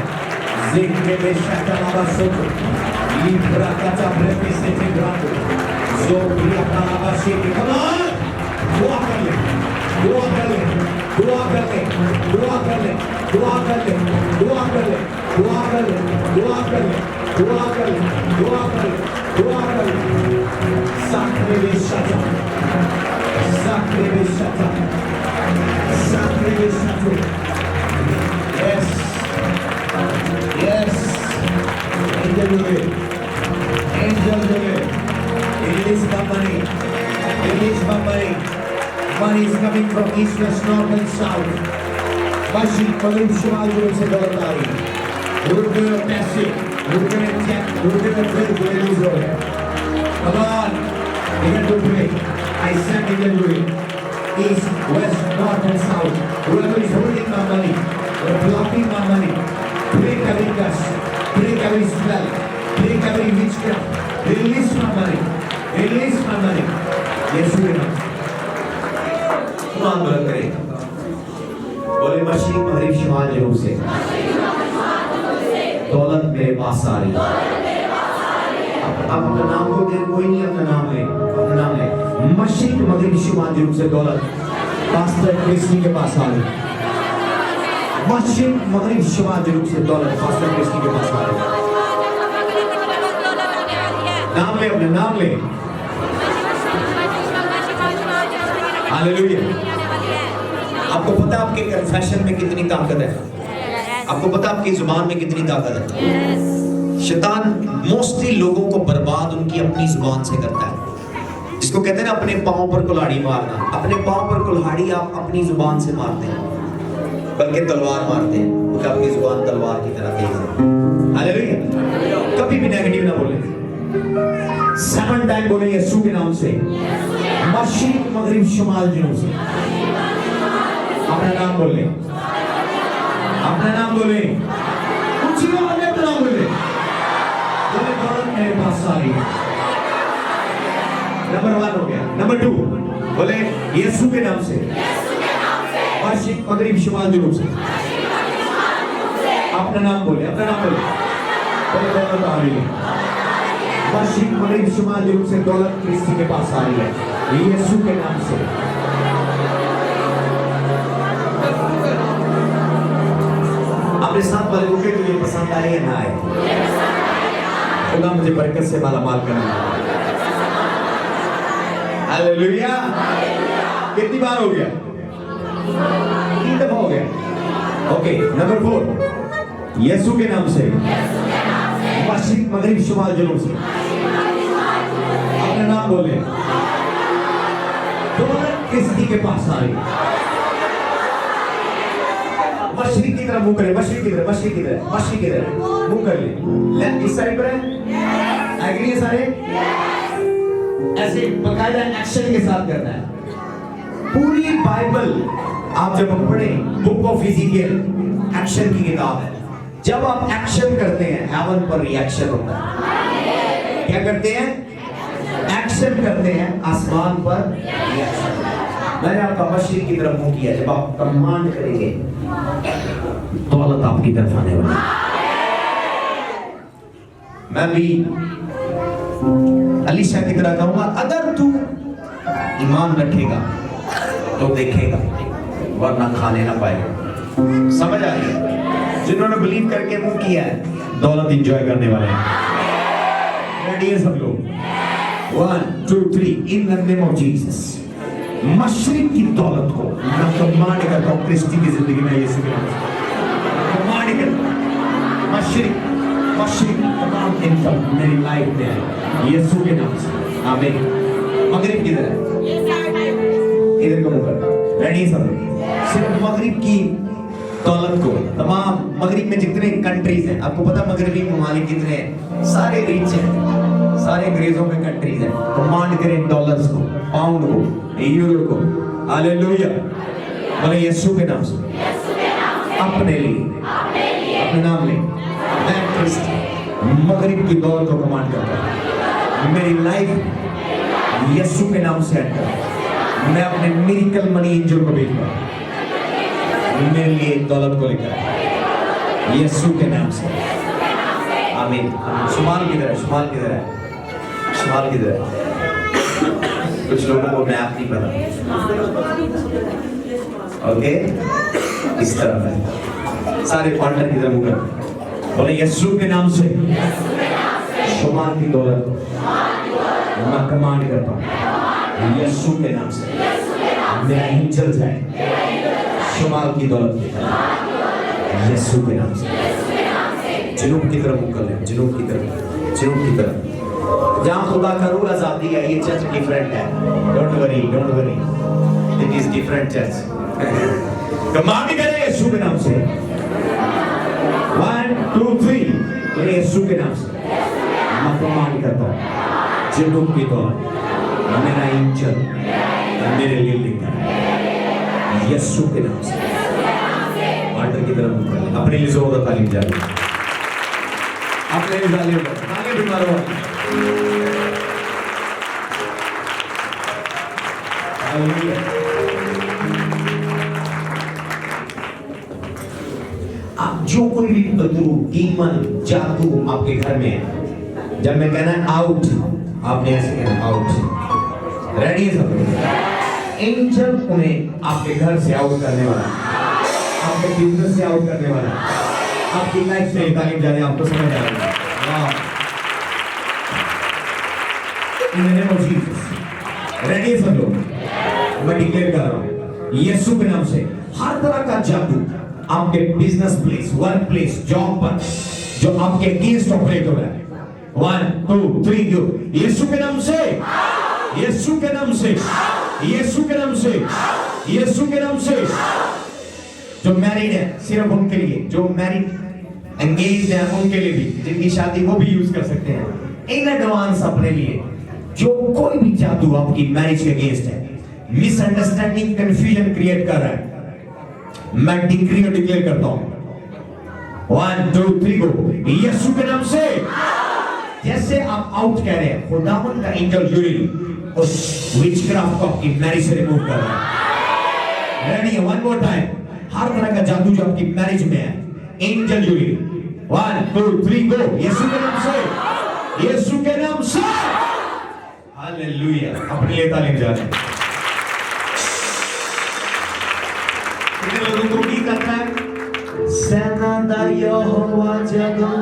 Zegre be shakarabasutu. Libra kata brepesete brando. Zobria kalabashete. Come on! Dua कर ले, दुआ कर ले, दुआ कर ले, दुआ कर ले, दुआ कर ले, दुआ कर ले, दुआ कर ले, दुआ कर ले, दुआ कर ले, दुआ कर ले, दुआ कर ले। Sacre Beshata, Sacre Beshata, Sacre Beshata. Yes, yes. Angel Jooel, Angel Jooel, release my money, release my money. Money is coming from east, west, north and south. Machine मगरिब शुमाल जुनूब से दौलत आ रही है। रुपए में पैसे, रुपए में चेक, रुपए में बिल जो रिलीज हो रहे हैं। Come on, begin to pray. I send Angel Jooel, east, west, north and south. Whoever is holding my money, or blocking my money, break every curse, break every spell, break every witchcraft. Release my money, release my money. यीशु के नाम से। आंदोलन करें, बोले मशरिक मगरिब शिमाल जनूब से दौलत मेरे पास आ रही है। अब अपना नाम को दे, कोई नहीं अपना नाम ले, अपना नाम ले। मशरिक मगरिब शिमाल जनूब से दौलत पास्टर क्रिस्टी के पास आ रही है। मशरिक मगरिब शिमाल जनूब से दौलत पास्टर क्रिस्टी के पास आ रही है। नाम ले, अपने नाम ले। हालेलुया। आपको पता है आपके कन्फेशन में कितनी ताकत है? आपको पता है आपकी जुबान में कितनी ताकत है? शैतान मोस्टली लोगों को बर्बाद उनकी अपनी जुबान से करता है। जिसको कहते हैं ना अपने पाँव पर कुल्हाड़ी मारना। अपने पाँव पर कुल्हाड़ी आप अपनी जुबान से मारते हैं, बल्कि तलवार मारते हैं, क्योंकि आपकी जुबान तलवार की तरह तेज है। हालेलुया। कभी भी नेगेटिव ना बोले। 7 टाइम बोले यीशु के नाम से। मशरिक मगरिब शुमाल जनूब से। अपना नाम बोले, अपना नाम बोले, ऊंची आवाज में अपना नाम बोले। बोले दौलत मेरे पास आ रही है, नंबर 1 हो गया। नंबर 2 बोले यीशु के नाम से, मशरिक मगरिब शुमाल जुनूब से। अपना नाम बोले, अपना नाम बोले, बोले दौलत आ रही है। मशरिक मगरिब शुमाल जुनूब से दौलत किसी के पास आ रही है यीशु के नाम से। अपने साथ वाले को तुझे पसंद आए या ना आए, खुदा मुझे बरकत से माला माल करना। हालेलुया। कितनी बार हो गया? 3 दफा हो गया। ओके, नंबर 4 यीशु के नाम से, मशरिक मगरिब शुमाल जुनूब से। अपना नाम बोले, दौलत किसी के पास आ रही है। मशरिक की तरफ मुंह करे, मशरिक की तरफ, मशरिक की तरफ, मशरिक की तरफ मुंह कर ले। इस साइड पर है, एग्री है सारे? ऐसे बकायदा एक्शन के साथ करना है। पूरी बाइबल आप जब पढ़ें, बुक ऑफ इज़ेकियल एक्शन की किताब है। जब आप एक्शन करते हैं, हेवन पर रिएक्शन होता है। क्या करते हैं? एक्शन करते हैं, आसमान पर रिएक्शन। मैंने आपका मशरिक की तरफ मुंह किया। जब आप कमांड करेंगे, दौलत आपकी तरफ आने वाली। मैं भी अलीशा की तरह कहूंगा, अगर तू ईमान रखेगा तो देखेगा, वरना खाने ना पाएगा। समझ आ गई? जिन्होंने बिलीव करके मुंह किया है, दौलत एंजॉय करने वाले हैं। रेडी है सब लोग? 1 2 3 in the name of Jesus. मशरिक की दौलत को मैं कमांड करता हूं क्रिस्टी की जिंदगी में, यीशु के नाम से कमांड करता हूं। मशरिक मशरिक तमाम इनकम मेरी लाइफ में है यीशु के नाम से। आमीन। मगरिब किधर है? इधर को मुंह कर। रेडी सब? सिर्फ मगरिब की दौलत को, तमाम मगरिब में जितने कंट्रीज हैं, आपको पता मगरिबी ममालिक कितने हैं? सारे रिच हैं, सारे अंग्रेजों में कंट्रीज हैं। कमांड करें डॉलर्स को, पाउंड को, यूरो को। हालेलुया। बोले यीशु के नाम से, अपने लिए, अपने नाम ले। मैं क्रिस्ट मगरिब की दौलत को कमांड करता हूं। मेरी लाइफ यीशु के नाम से एंटर। मैं अपने मिरेकल मनी एंजल को भेजूंगा मेरे लिए दौलत को लेकर, यीशु के नाम से। आमीन। शुमाल किधर है? शुमाल किधर है? शुमाल किधर है? कुछ लोगों को मैप नहीं पता। ओके, इस तरफ है। सारे पार्टनर की तरफ मुकर बोले यीशु के नाम से, शुमाल की दौलत मैं कमांड करता हूँ यीशु के नाम से। मेरा एंजल जाए शुमाल की दौलत लेकर, यीशु के नाम से। जुनूब की तरफ मुंह कर ले, जुनूब की तरफ, जुनूब की तरफ। जहाँ खुदा का रूल आजादी है, ये चर्च डिफरेंट है। Don't worry, don't worry, it is different church. Command करें यीशु के नाम से। 1 2 3 बोले यीशु के नाम से मैं कमांड करता हूँ जुनूब की दौलत मेरा एंजल मेरे लिए लेकर, यीशु के नाम से। ऑर्डर की तरफ मुंह कर ले। अपने लिए जोरदार तालीम जारी, अपने लिए तालीम करो, आगे भी मारो। हालेलुया। आप जो कोई भी बदरू, डीमन, जादू आपके घर में है, जब मैं कहना आउट, आपने ऐसे कहना आउट। रेडी है सब? एंजल उन्हें आपके घर से आउट करने वाला, आपके बिजनेस से आउट करने वाला, आपकी लाइफ से निकाले जाने। आपको समझ आ रहा है? इन the name of Jesus. Ready है सब लोग? मैं डिक्लेयर कर रहा हूँ यीशु के नाम से, हर तरह का जादू आपके business place, work place, job पर जो आपके अगेंस्ट ऑपरेट हो रहा है, 1 2 3 go। यीशु के नाम से, यीशु के नाम से, यीशु के नाम से, यीशु के नाम से। जो मैरिड है सिर्फ उनके लिए, जो मैरिड एंगेज्ड है उनके लिए भी, जिनकी शादी वो भी यूज कर सकते हैं इन एडवांस अपने लिए। जो कोई भी जादू आपकी मैरिज के अगेंस्ट है, मिसअंडरस्टैंडिंग, कंफ्यूजन क्रिएट कर रहा है, मैं डिक्री और डिक्लेयर करता हूं 1 2 3 go। यीशु के नाम से। जैसे आप आउट कह रहे हैं, खुदावंद का एंजल यूरिल उस विचक्राफ्ट को आपकी मैरिज से रिमूव कर रहा है। रेडी है? One more time. हर तरह का जादू जो आपकी मैरिज में है, एंजल जूली, 1 2 3 गो। यीशु के नाम से, यीशु के नाम से। हालेलुया। अपने लिए तालीम जाने। कितने लोगों को उम्मीद करता है? सेना दा यहोवा जगह